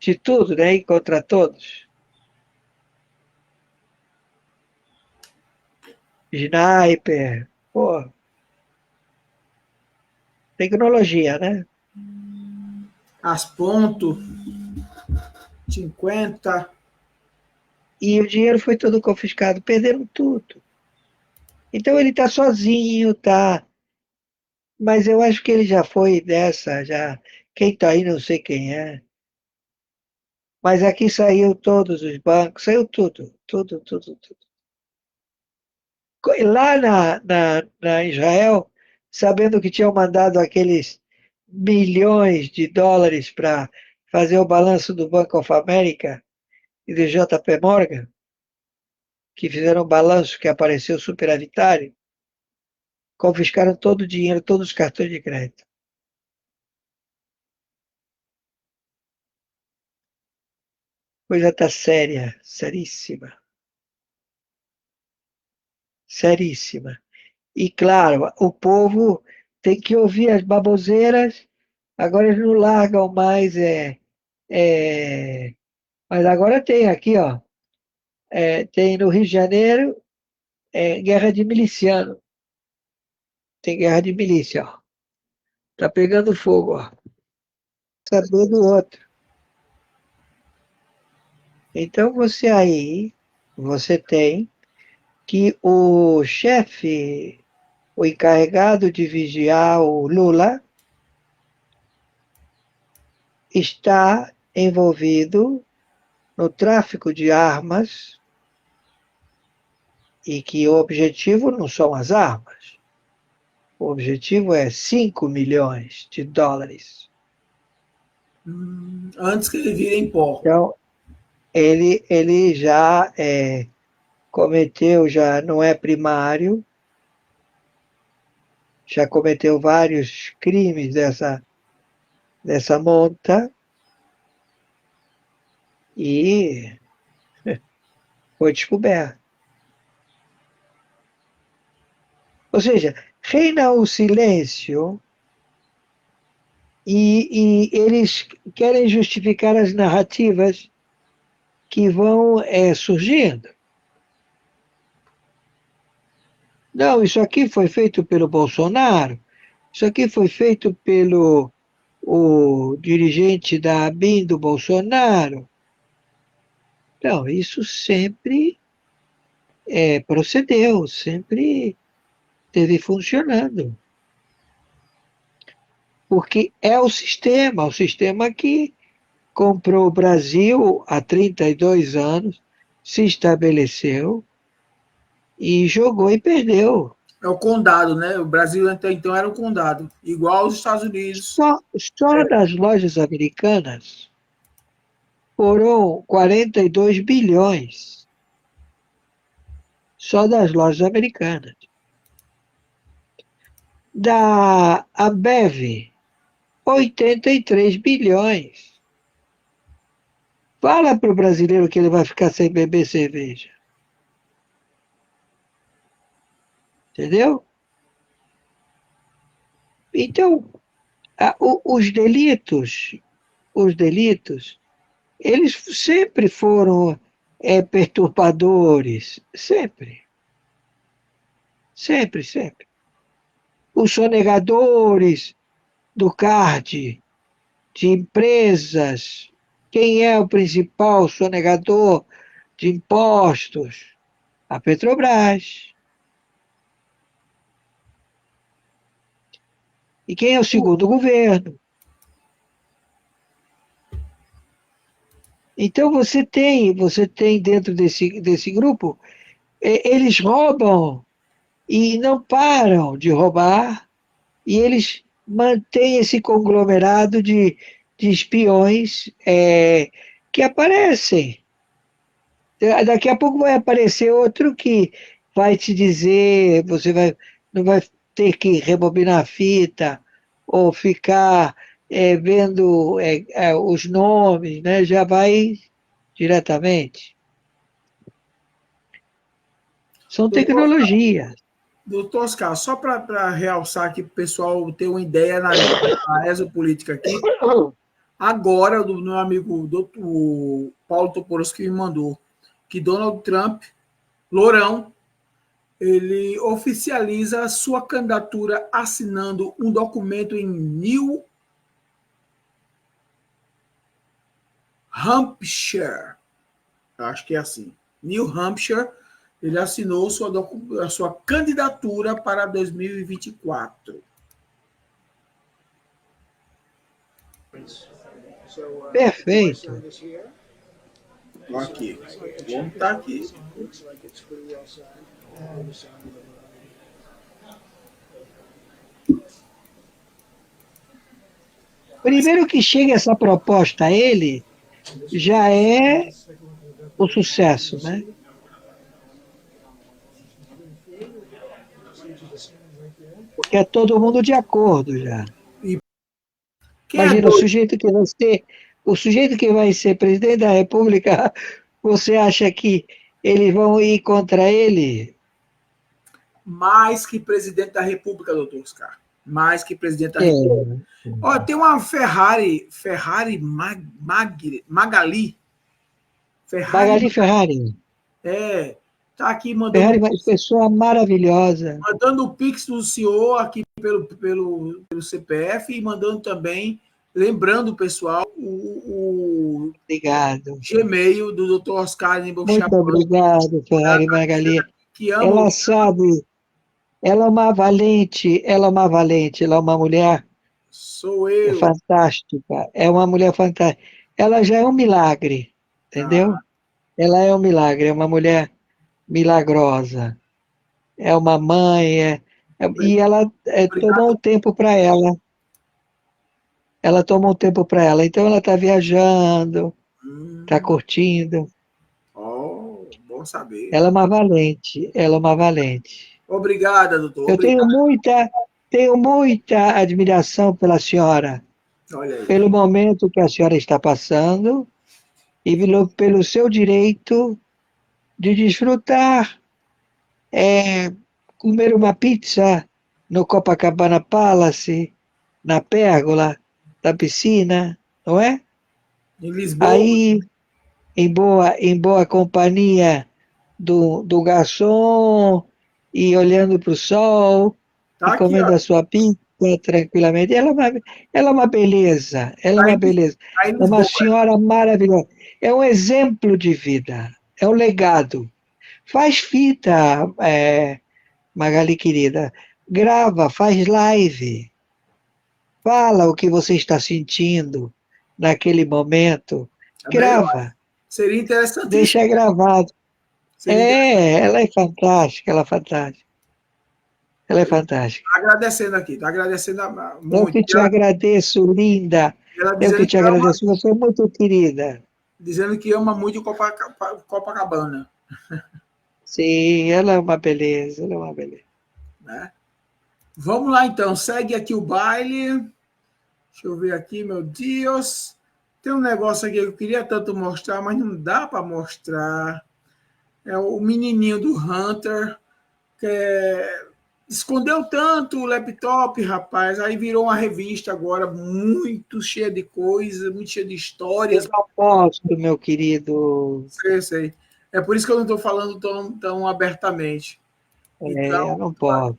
de tudo, né? E contra todos. Sniper. Pô, tecnologia, né? as ponto 50. E o dinheiro foi todo confiscado, perderam tudo. Então ele está sozinho, tá? Mas eu acho que ele já foi dessa, já. Quem está aí não sei quem é. Mas aqui saiu todos os bancos, saiu tudo, tudo, tudo, tudo. Lá na Israel, sabendo que tinham mandado aqueles milhões de dólares para fazer o balanço do Bank of America e do JP Morgan, que fizeram um balanço que apareceu superavitário, confiscaram todo o dinheiro, todos os cartões de crédito. Coisa está séria, seríssima, seríssima. E claro, o povo tem que ouvir as baboseiras, agora eles não largam mais, mas agora tem aqui, ó, tem no Rio de Janeiro, guerra de miliciano, tem guerra de milícia, ó, tá pegando fogo, ó, saber do outro. Então você tem que o chefe, o encarregado de vigiar o Lula, está envolvido no tráfico de armas e que o objetivo não são as armas. O objetivo é 5 milhões de dólares. Antes que ele vire em pó. Então, ele já cometeu, já não é primário, já cometeu vários crimes dessa monta e foi descoberto. Ou seja, reina o silêncio e eles querem justificar as narrativas que vão surgindo. Não, isso aqui foi feito pelo Bolsonaro, isso aqui foi feito pelo o dirigente da ABIN do Bolsonaro. Não, isso sempre procedeu, sempre esteve funcionando. Porque é o sistema que comprou o Brasil há 32 anos, se estabeleceu e jogou e perdeu. É o condado, né? O Brasil até então era o condado, igual aos Estados Unidos. Só das lojas americanas foram 42 bilhões. Só das lojas americanas. Da Ambev, 83 bilhões. Fala para o brasileiro que ele vai ficar sem beber cerveja. Entendeu? Então, os delitos, eles sempre foram perturbadores. Sempre. Sempre, sempre. Os sonegadores do CARD, de empresas. Quem é o principal sonegador de impostos? A Petrobras. E quem é o segundo? O governo. Então você tem dentro desse grupo, eles roubam e não param de roubar, e eles mantêm esse conglomerado de espiões que aparecem. Daqui a pouco vai aparecer outro que vai te dizer, não vai ter que rebobinar a fita ou ficar vendo os nomes, né? Já vai diretamente. São Doutor, tecnologias. doutor Oscar, só para realçar aqui para o pessoal ter uma ideia na exopolítica aqui, agora, do meu amigo doutor Paulo Toporos que me mandou, que Donald Trump, Lourão, ele oficializa sua candidatura assinando um documento em New Hampshire. Acho que é assim. New Hampshire, ele assinou a sua candidatura para 2024. Perfeito. Aqui. Vamos estar aqui. Primeiro que chega essa proposta a ele, já é o sucesso, né? Porque é todo mundo de acordo já. Quem é Imagina, doido? o sujeito que vai ser presidente da República, você acha que eles vão ir contra ele? Mais que presidente da República, doutor Oscar. Mais que presidente da É, República. Ó, tem uma Magali. Magali Ferrari. Tá aqui Ferrari, mandando, uma pessoa maravilhosa. mandando o Pix do senhor aqui pelo CPF e mandando também, lembrando o pessoal, o Obrigado. Gmail do Dr. Oscar Muito obrigado, Ferrari Magali. que ama Ela sabe, ela é uma valente, ela é uma mulher sou eu. fantástica, é uma mulher fantástica. Ela já é um milagre, entendeu? Ela é um milagre, é uma mulher milagrosa. É uma mãe, e ela tomou um tempo para ela. Ela tomou um tempo para ela. Então ela está viajando, está curtindo. Bom saber. Ela é uma valente, ela é uma valente. Obrigada, doutor. Eu Obrigado. tenho muita admiração pela senhora, Olha aí. pelo momento que a senhora está passando e pelo seu direito de desfrutar, comer uma pizza no Copacabana Palace, na pérgola da piscina, não é? Em Lisboa. Aí, em boa companhia do garçom e olhando para o sol Tá e aqui, comendo ó. a sua pizza tranquilamente. Ela é uma beleza, ela é uma beleza. Tá em É uma Lisboa. senhora maravilhosa. É um exemplo de vida, é um legado. Faz fita, Magali querida, grava, faz live, fala o que você está sentindo naquele momento, É melhor. grava, Seria interessantíssimo. deixa gravado. Ela é fantástica, ela é fantástica. Ela é fantástica. Tá agradecendo aqui, tá agradecendo Eu muito. que te agradeço, linda. Ela Eu dizendo que te agradeço. Você é muito querida. dizendo que ama muito Copacabana. Sim, ela é uma beleza, ela é uma beleza. Né? Vamos lá, então. Segue aqui o baile. Deixa eu ver aqui, meu Deus. Tem um negócio aqui que eu queria tanto mostrar, mas não dá para mostrar. É o menininho do Hunter, que escondeu tanto o laptop, rapaz. Aí virou uma revista agora muito cheia de coisas, muito cheia de histórias. Eu não posso, meu querido. Sei. É por isso que eu não estou falando tão abertamente. Então, Eu não posso.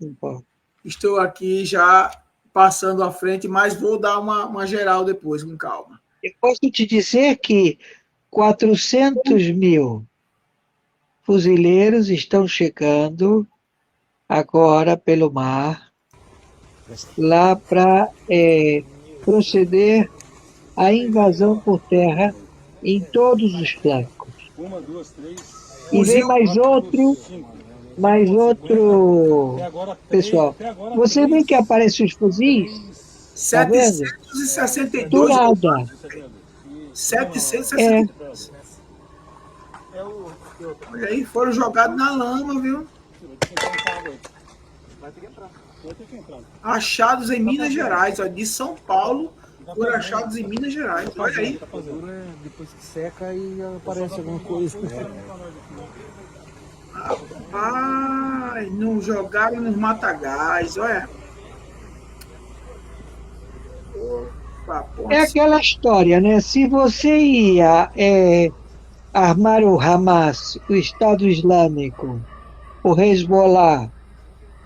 Não posso. estou aqui já passando à frente, mas vou dar uma geral depois, com calma. Eu posso te dizer que 400.000 fuzileiros estão chegando agora pelo mar, lá para proceder à invasão por terra em todos os flancos. E vem mais outro pessoal. Você vê que aparecem os fuzis? Tá vendo? 762. Do nada. 762. Olha aí, foram jogados na lama, viu? Achados em Minas Gerais, ó, de São Paulo, foram achados em Minas Gerais. Olha aí. Depois que seca e aparece alguma coisa. Rapaz, não jogaram nos matagais, olha. Opa, É aquela história, né? Se você ia armar o Hamas, o Estado Islâmico, o Hezbollah,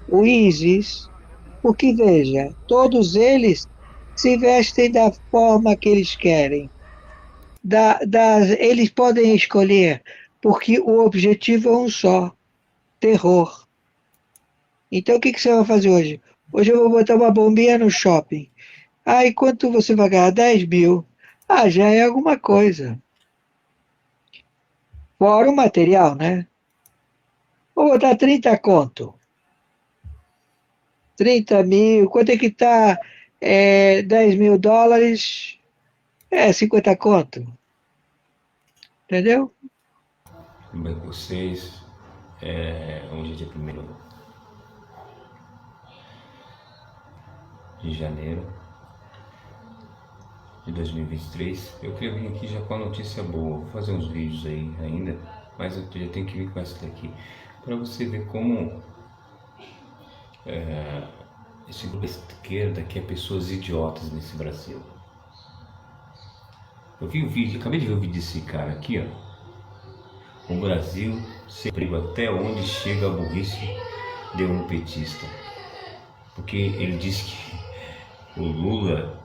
o ISIS, porque veja, todos eles se vestem da forma que eles querem. Eles podem escolher porque o objetivo é um só, terror. Então o que que você vai fazer hoje? Hoje eu vou botar uma bombinha no shopping. Ah, e quanto você vai ganhar? 10 mil. Ah, já é alguma coisa. Fora o material, né? Vou botar 30 conto. 30 mil. Quanto é que tá? 10 mil dólares. 50 conto. Entendeu? Tudo bem com vocês? Hoje é dia 1º de janeiro de 2023. Eu queria vir aqui já com a notícia boa. Vou fazer uns vídeos aí ainda, mas eu já tenho que vir com essa daqui para você ver como esse grupo de esquerda quer pessoas idiotas nesse Brasil. Eu vi o vídeo, acabei de ver o vídeo desse cara aqui, ó. O Brasil sem emprego, até onde chega a burrice de um petista. Porque ele disse que o Lula,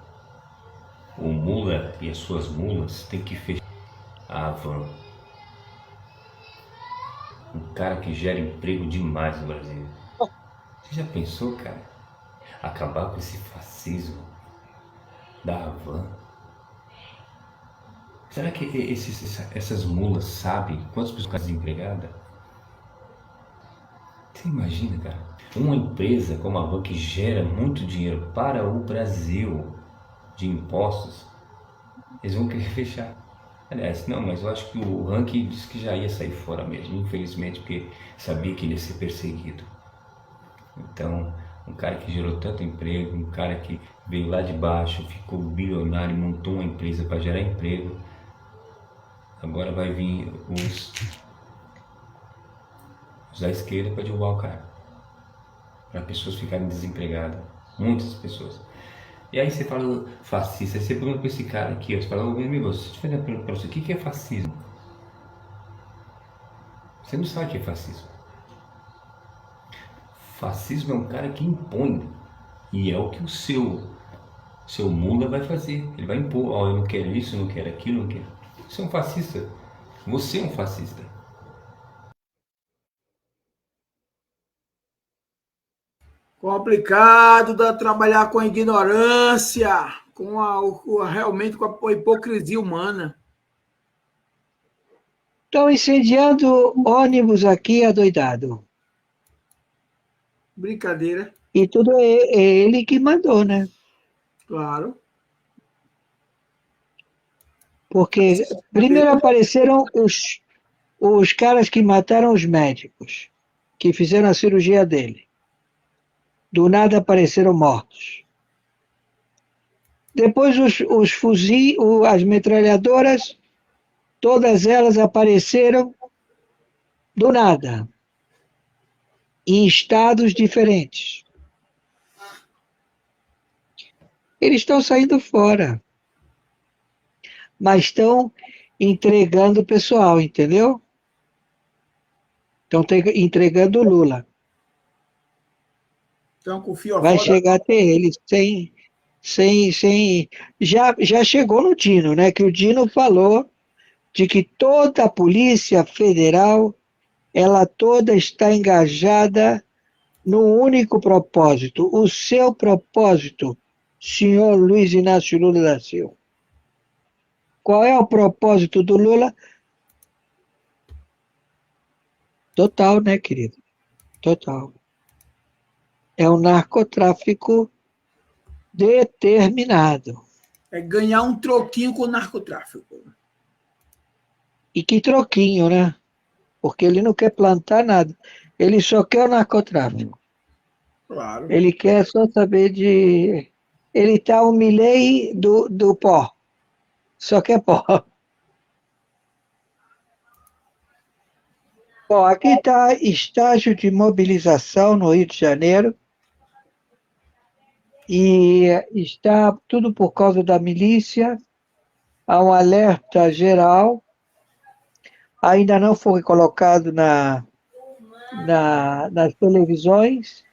o Mula e as suas mulas têm que fechar a Havan. Um cara que gera emprego demais no Brasil. Você já pensou, cara? Acabar com esse fascismo da Havan? Será que essas mulas sabem quantas pessoas estão desempregadas? Você imagina, cara? Uma empresa como a Havan que gera muito dinheiro para o Brasil de impostos, eles vão querer fechar. Aliás, não, mas eu acho que o Rank disse que já ia sair fora mesmo, infelizmente, porque sabia que ele ia ser perseguido. Então, um cara que gerou tanto emprego, um cara que veio lá de baixo, ficou bilionário, montou uma empresa para gerar emprego, agora vai vir os da esquerda para derrubar o cara, para pessoas ficarem desempregadas, muitas pessoas. E aí você fala fascista, aí você pergunta para esse cara aqui, você fala, meu amigo, se eu tiver uma pergunta para você, o que é fascismo? Você não sabe o que é fascismo. Fascismo é um cara que impõe, e é o que o seu Mula vai fazer. Ele vai impor, ó, eu não quero isso, eu não quero aquilo, eu não quero. Você é um fascista. Você é um fascista. Complicado trabalhar com a ignorância, realmente com a hipocrisia humana. Estão incendiando ônibus aqui adoidado. Brincadeira, E tudo é ele que mandou, né? claro. Porque primeiro apareceram os caras que mataram os médicos, que fizeram a cirurgia dele. Do nada apareceram mortos. Depois os fuzis, as metralhadoras, todas elas apareceram do nada, em estados diferentes. Eles estão saindo fora, mas estão entregando o pessoal, entendeu? Estão entregando o Lula. Então, confio Vai fora. chegar até eles sem. Já chegou no Dino, né? Que o Dino falou de que toda a Polícia Federal, ela toda está engajada num único propósito. O seu propósito, senhor Luiz Inácio Lula da Silva. Qual é o propósito do Lula? Total, né, querido? Total. É um narcotráfico determinado. É ganhar um troquinho com o narcotráfico. E que troquinho, né? Porque ele não quer plantar nada. Ele só quer o narcotráfico. Claro. Ele quer só saber de. Ele tá o Milei do pó. Só quer pó. Bom, aqui está estágio de mobilização no Rio de Janeiro. E está tudo por causa da milícia. Há um alerta geral. Ainda não foi colocado nas televisões.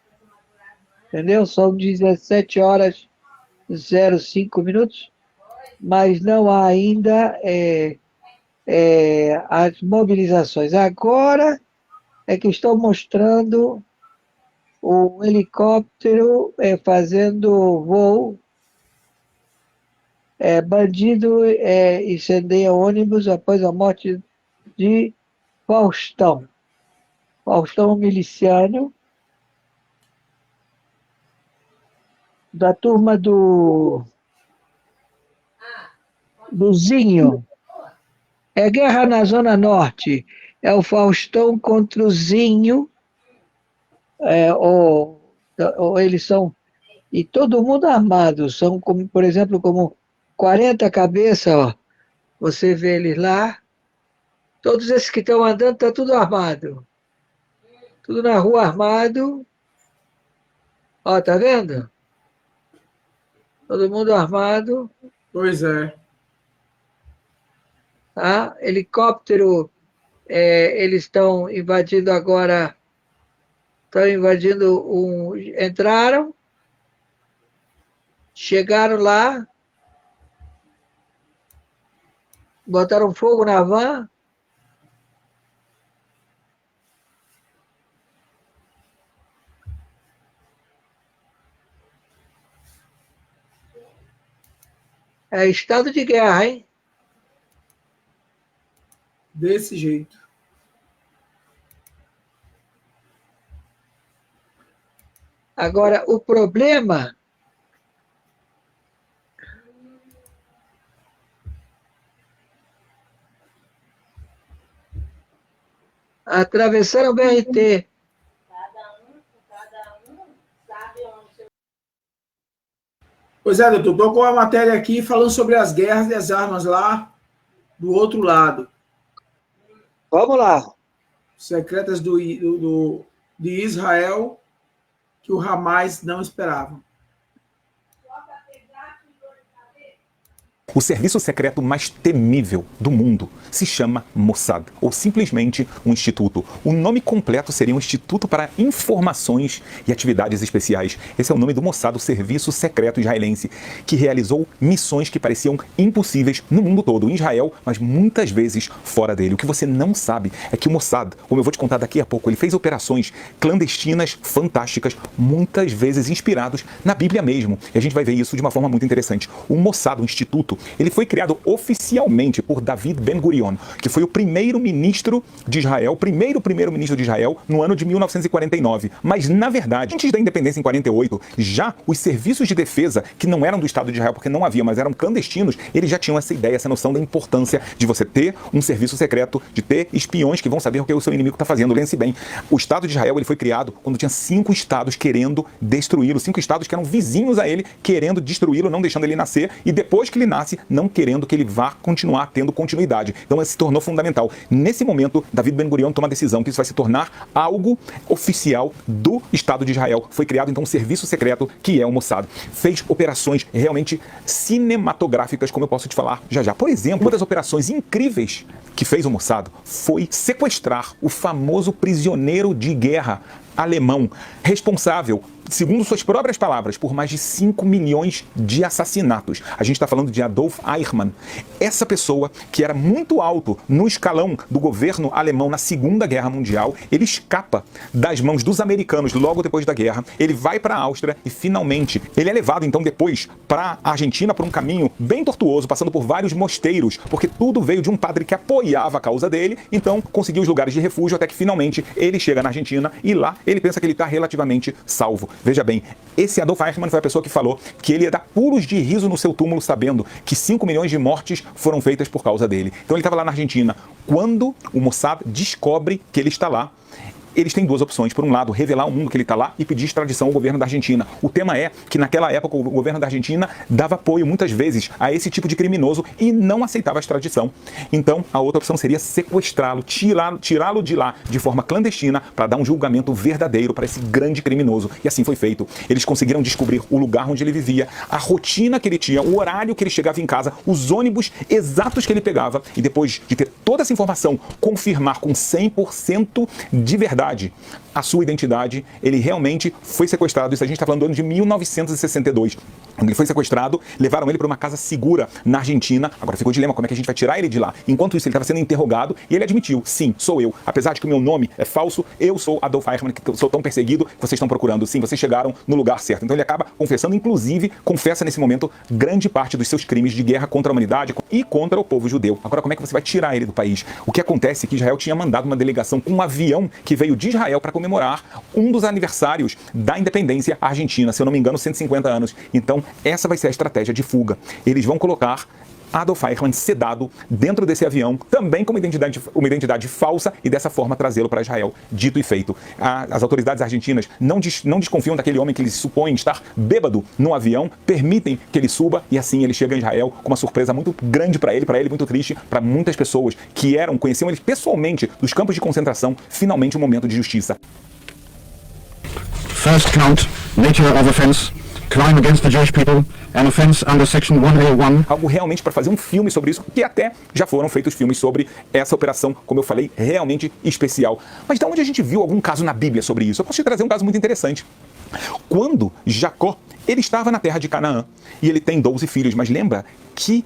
Entendeu? São 17h05, mas não há ainda as mobilizações. Agora é que estão mostrando o helicóptero fazendo voo. Bandido incendeia ônibus após a morte de Faustão. Faustão miliciano da turma do Zinho. É guerra na Zona Norte. É o Faustão contra o Zinho. Ou eles são... E todo mundo armado. São, como, por exemplo, como 40 cabeças. Ó. Você vê eles lá. Todos esses que estão andando, está tudo armado. Tudo na rua armado. Ó, tá vendo? Todo mundo armado. Pois é. Tá? Helicóptero, eles estão invadindo agora. Estão invadindo entraram. Chegaram lá. Botaram fogo na van. É estado de guerra, hein? Desse jeito. Agora, o problema atravessaram o BRT. Pois é, doutor, estou com a matéria aqui falando sobre as guerras e as armas lá do outro lado. Vamos lá. Secretas de Israel que o Hamas não esperava. O serviço secreto mais temível do mundo se chama Mossad, ou simplesmente um instituto. O nome completo seria um Instituto para Informações e Atividades Especiais. Esse é o nome do Mossad, o serviço secreto israelense, que realizou missões que pareciam impossíveis no mundo todo, em Israel, mas muitas vezes fora dele. O que você não sabe é que o Mossad, como eu vou te contar daqui a pouco, ele fez operações clandestinas fantásticas, muitas vezes inspirados na Bíblia mesmo. E a gente vai ver isso de uma forma muito interessante. O Mossad, o Instituto, ele foi criado oficialmente por David Ben-Gurion, que foi o primeiro-ministro de Israel, primeiro-ministro de Israel, no ano de 1949. Mas, na verdade, antes da independência em 48, já os serviços de defesa, que não eram do Estado de Israel, porque não havia, mas eram clandestinos, eles já tinham essa ideia, essa noção da importância de você ter um serviço secreto, de ter espiões que vão saber o que o seu inimigo está fazendo. Lembre-se bem, o Estado de Israel ele foi criado quando tinha 5 estados querendo destruí-lo, 5 estados que eram vizinhos a ele, querendo destruí-lo, não deixando ele nascer, e depois que ele nasce, não querendo que ele vá continuar tendo continuidade. Então, isso se tornou fundamental. Nesse momento, David Ben-Gurion toma a decisão que isso vai se tornar algo oficial do Estado de Israel. Foi criado, então, um serviço secreto, que é o Mossad. Fez operações realmente cinematográficas, como eu posso te falar já já. Por exemplo, uma das operações incríveis que fez o Mossad foi sequestrar o famoso prisioneiro de guerra alemão, responsável, segundo suas próprias palavras, por mais de 5 milhões de assassinatos. A gente está falando de Adolf Eichmann. Essa pessoa, que era muito alto no escalão do governo alemão na Segunda Guerra Mundial, ele escapa das mãos dos americanos logo depois da guerra, ele vai para a Áustria e, finalmente, ele é levado, então, depois para a Argentina por um caminho bem tortuoso, passando por vários mosteiros, porque tudo veio de um padre que apoiava a causa dele, então conseguiu os lugares de refúgio até que, finalmente, ele chega na Argentina e lá ele pensa que ele está relativamente salvo. Veja bem, esse Adolf Eichmann foi a pessoa que falou que ele ia dar pulos de riso no seu túmulo sabendo que 5 milhões de mortes foram feitas por causa dele. Então ele estava lá na Argentina. Quando o Mossad descobre que ele está lá, eles têm 2 opções. Por um lado, revelar ao mundo que ele está lá e pedir extradição ao governo da Argentina. O tema é que naquela época o governo da Argentina dava apoio muitas vezes a esse tipo de criminoso e não aceitava a extradição. Então, a outra opção seria sequestrá-lo, tirá-lo de lá de forma clandestina para dar um julgamento verdadeiro para esse grande criminoso. E assim foi feito. Eles conseguiram descobrir o lugar onde ele vivia, a rotina que ele tinha, o horário que ele chegava em casa, os ônibus exatos que ele pegava e depois de ter toda essa informação, confirmar com 100% de verdade a sua identidade, ele realmente foi sequestrado. Isso a gente está falando do ano de 1962. Quando ele foi sequestrado, levaram ele para uma casa segura na Argentina. Agora ficou o dilema, como é que a gente vai tirar ele de lá? Enquanto isso, ele estava sendo interrogado e ele admitiu, sim, sou eu. Apesar de que o meu nome é falso, eu sou Adolf Eichmann, que sou tão perseguido que vocês estão procurando. Sim, vocês chegaram no lugar certo. Então ele acaba confessando, inclusive, confessa nesse momento grande parte dos seus crimes de guerra contra a humanidade e contra o povo judeu. Agora, como é que você vai tirar ele do país? O que acontece é que Israel tinha mandado uma delegação com um avião que veio de Israel para comemorar um dos aniversários da independência argentina, se eu não me engano, 150 anos. Então, essa vai ser a estratégia de fuga. Eles vão colocar Adolf Eichmann sedado dentro desse avião, também com uma identidade falsa, e dessa forma trazê-lo para Israel. Dito e feito. As autoridades argentinas não desconfiam daquele homem que eles supõem estar bêbado no avião, permitem que ele suba, e assim ele chega em Israel com uma surpresa muito grande para ele muito triste, para muitas pessoas que conheciam ele pessoalmente dos campos de concentração. Finalmente um momento de justiça. First count, nature of offense, crime against the Jewish people, an offense under section 1A1. Algo realmente para fazer um filme sobre isso, que até já foram feitos filmes sobre essa operação, como eu falei, realmente especial. Mas de onde a gente viu algum caso na Bíblia sobre isso? Eu posso te trazer um caso muito interessante. Quando Jacó, ele estava na terra de Canaã, e ele tem 12 filhos, mas lembra que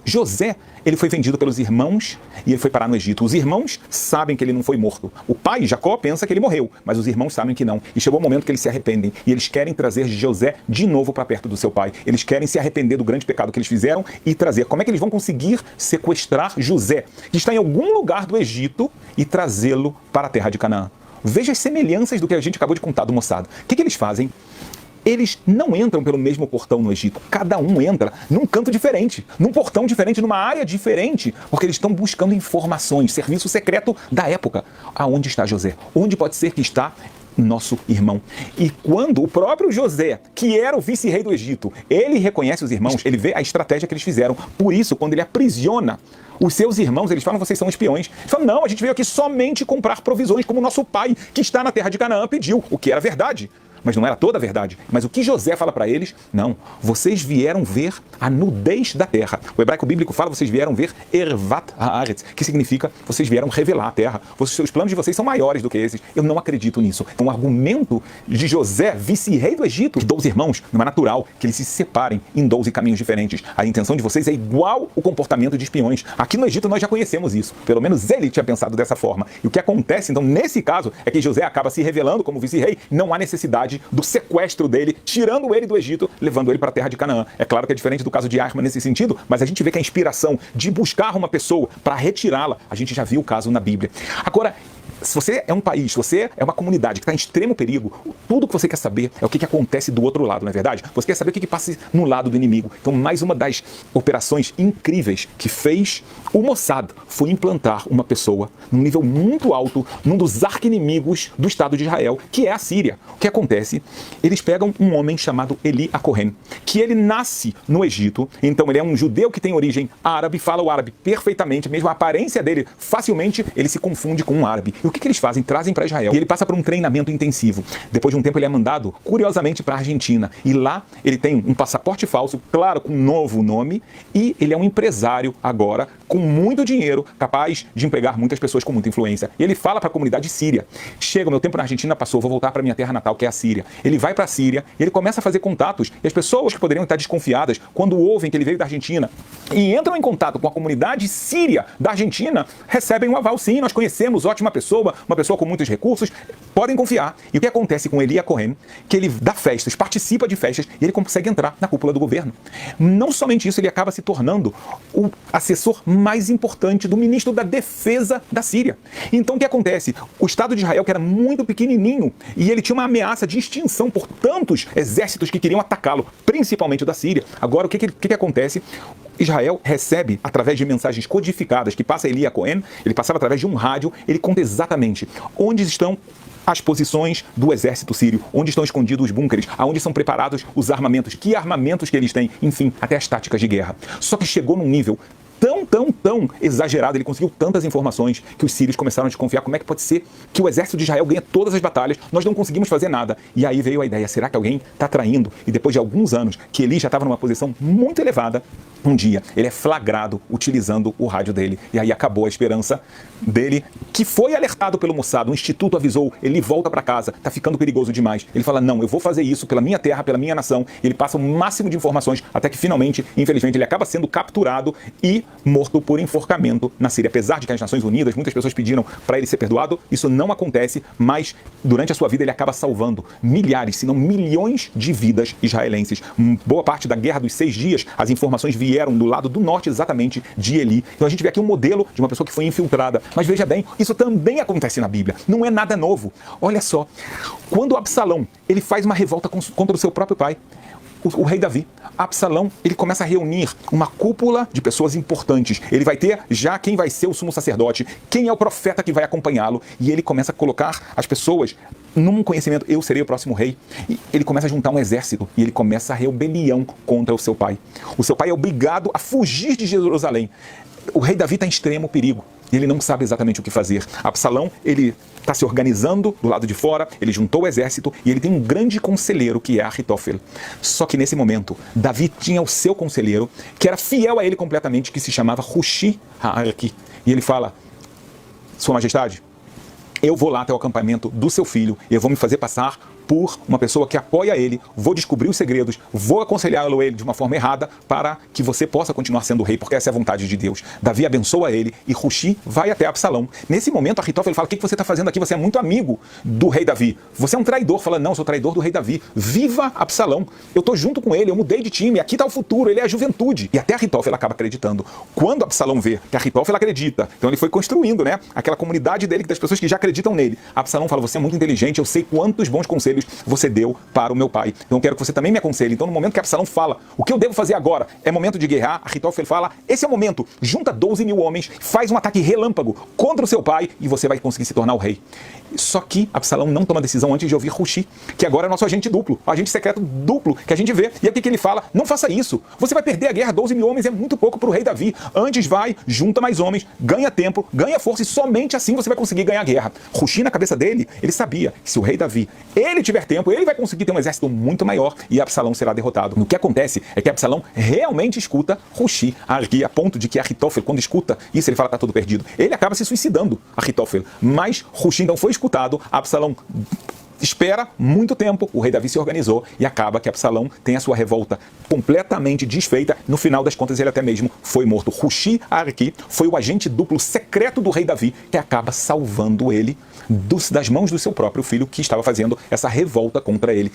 José, ele foi vendido pelos irmãos e ele foi parar no Egito. Os irmãos sabem que ele não foi morto. O pai, Jacó, pensa que ele morreu, mas os irmãos sabem que não. E chegou o momento que eles se arrependem e eles querem trazer José de novo para perto do seu pai. Eles querem se arrepender do grande pecado que eles fizeram e trazer. Como é que eles vão conseguir sequestrar José, que está em algum lugar do Egito, e trazê-lo para a terra de Canaã? Veja as semelhanças do que a gente acabou de contar do Mossad. O que eles fazem? Eles não entram pelo mesmo portão no Egito. Cada um entra num canto diferente, num portão diferente, numa área diferente, porque eles estão buscando informações, serviço secreto da época. Aonde está José? Onde pode ser que está nosso irmão? E quando o próprio José, que era o vice-rei do Egito, ele reconhece os irmãos, ele vê a estratégia que eles fizeram. Por isso, quando ele aprisiona os seus irmãos, eles falam, vocês são espiões. Eles falam, não, a gente veio aqui somente comprar provisões, como nosso pai, que está na terra de Canaã, pediu, o que era verdade. Mas não era toda a verdade. Mas o que José fala para eles? Não, vocês vieram ver a nudez da terra. O hebraico bíblico fala, vocês vieram ver Ervat Haaretz, que significa, vocês vieram revelar a terra. Os planos de vocês são maiores do que esses. Eu não acredito nisso. Então o argumento de José, vice-rei do Egito, de 12 irmãos, não é natural que eles se separem em 12 caminhos diferentes. A intenção de vocês é igual o comportamento de espiões. Aqui no Egito nós já conhecemos isso. Pelo menos ele tinha pensado dessa forma. E o que acontece, então, nesse caso, é que José acaba se revelando como vice-rei. Não há necessidade do sequestro dele, tirando ele do Egito, levando ele para a terra de Canaã. É claro que é diferente do caso de Eichmann nesse sentido, mas a gente vê que a inspiração de buscar uma pessoa para retirá-la, a gente já viu o caso na Bíblia. Agora, se você é um país, se você é uma comunidade que está em extremo perigo, tudo que você quer saber é o que acontece do outro lado, não é verdade? Você quer saber o que passa no lado do inimigo. Então, mais uma das operações incríveis que fez o Mossad foi implantar uma pessoa num nível muito alto, num dos arqui-inimigos do Estado de Israel, que é a Síria. O que acontece? Eles pegam um homem chamado Eli Cohen, que ele nasce no Egito, então ele é um judeu que tem origem árabe, fala o árabe perfeitamente, mesmo a aparência dele, facilmente ele se confunde com um árabe. E o que eles fazem? Trazem para Israel. E ele passa por um treinamento intensivo. Depois de um tempo ele é mandado, curiosamente, para a Argentina. E lá ele tem um passaporte falso, claro, com um novo nome, e ele é um empresário agora, com muito dinheiro, capaz de empregar muitas pessoas com muita influência. E ele fala para a comunidade síria: chega, o meu tempo na Argentina passou, vou voltar para minha terra natal, que é a Síria. Ele vai para a Síria, e ele começa a fazer contatos, e as pessoas que poderiam estar desconfiadas, quando ouvem que ele veio da Argentina, e entram em contato com a comunidade síria da Argentina, recebem um aval. Sim, nós conhecemos, ótima pessoa, uma pessoa com muitos recursos, podem confiar. E o que acontece com Eli Cohen? Que ele dá festas, participa de festas, e ele consegue entrar na cúpula do governo. Não somente isso, ele acaba se tornando o assessor mais importante do ministro da defesa da Síria. Então o que acontece? O Estado de Israel, que era muito pequenininho, e ele tinha uma ameaça de extinção por tantos exércitos que queriam atacá-lo, principalmente da Síria. Agora, o que acontece? Israel recebe, através de mensagens codificadas que passa Eli Cohen, ele passava através de um rádio, ele conta exatamente onde estão as posições do exército sírio, onde estão escondidos os búnkeres, aonde são preparados os armamentos, que armamentos que eles têm, enfim, até as táticas de guerra. Só que chegou num nível tão exagerado, ele conseguiu tantas informações que os sírios começaram a desconfiar. Como é que pode ser que o exército de Israel ganha todas as batalhas, nós não conseguimos fazer nada? E aí veio a ideia, será que alguém está traindo? E depois de alguns anos que Eli já estava numa posição muito elevada, um dia ele é flagrado utilizando o rádio dele. E aí acabou a esperança dele, que foi alertado pelo Mossad. O instituto avisou, ele volta para casa, tá ficando perigoso demais. Ele fala, não, eu vou fazer isso pela minha terra, pela minha nação. Ele passa o máximo de informações, até que finalmente, infelizmente, ele acaba sendo capturado e morto por enforcamento na Síria. Apesar de que as Nações Unidas, muitas pessoas pediram para ele ser perdoado, isso não acontece, mas durante a sua vida ele acaba salvando milhares, se não milhões de vidas israelenses. Boa parte da Guerra dos 6 Dias, as informações vieram do lado do norte exatamente de Eli. Então a gente vê aqui um modelo de uma pessoa que foi infiltrada. Mas veja bem, isso também acontece na Bíblia. Não é nada novo. Olha só, quando Absalão ele faz uma revolta contra o seu próprio pai, o rei Davi, Absalão, ele começa a reunir uma cúpula de pessoas importantes. Ele vai ter já quem vai ser o sumo sacerdote, quem é o profeta que vai acompanhá-lo, e ele começa a colocar as pessoas num conhecimento, eu serei o próximo rei. E ele começa a juntar um exército e ele começa a rebelião contra o seu pai. O seu pai é obrigado a fugir de Jerusalém. O rei Davi está em extremo perigo. E ele não sabe exatamente o que fazer. Absalão, ele está se organizando do lado de fora, ele juntou o exército e ele tem um grande conselheiro que é Ahitofel. Só que nesse momento, Davi tinha o seu conselheiro, que era fiel a ele completamente, que se chamava Hushi Ha'arki. E ele fala, Sua Majestade, eu vou lá até o acampamento do seu filho e eu vou me fazer passar por uma pessoa que apoia ele, vou descobrir os segredos, vou aconselhá-lo ele de uma forma errada para que você possa continuar sendo rei, porque essa é a vontade de Deus. Davi abençoa ele e Hushi vai até Absalão. Nesse momento, Ahitofel fala, o que você está fazendo aqui? Você é muito amigo do rei Davi. Você é um traidor. Fala, não, eu sou traidor do rei Davi. Viva Absalão. Eu estou junto com ele, eu mudei de time, aqui está o futuro, ele é a juventude. E até Ahitofel acaba acreditando. Quando Absalão vê que Ahitofel acredita, então ele foi construindo, né, aquela comunidade dele, das pessoas que já acreditam nele. Absalão fala, você é muito inteligente, eu sei quantos bons conselhos você deu para o meu pai. Então eu quero que você também me aconselhe. Então no momento que Absalão fala, o que eu devo fazer agora? É momento de guerrear. Ahitofel fala, esse é o momento. Junta 12 mil homens, faz um ataque relâmpago contra o seu pai e você vai conseguir se tornar o rei. Só que Absalão não toma decisão antes de ouvir Hushi, que agora é nosso agente duplo, agente secreto duplo, que a gente vê. E aí o que ele fala? Não faça isso. Você vai perder a guerra. 12 mil homens é muito pouco para o rei Davi. Antes vai, junta mais homens, ganha tempo, ganha força e somente assim você vai conseguir ganhar a guerra. Hushi, na cabeça dele, ele sabia que se o rei Davi, ele tiver tempo, ele vai conseguir ter um exército muito maior e Absalão será derrotado. O que acontece é que Absalão realmente escuta Hushi, a ponto de que Ahitofel, quando escuta isso, ele fala, tá tudo perdido. Ele acaba se suicidando, Ahitofel. Mas Hushi então foi escutado, Absalão espera muito tempo, o rei Davi se organizou e acaba que Absalão tem a sua revolta completamente desfeita. No final das contas, ele até mesmo foi morto. Hushi Arki foi o agente duplo secreto do rei Davi que acaba salvando ele das mãos do seu próprio filho que estava fazendo essa revolta contra ele.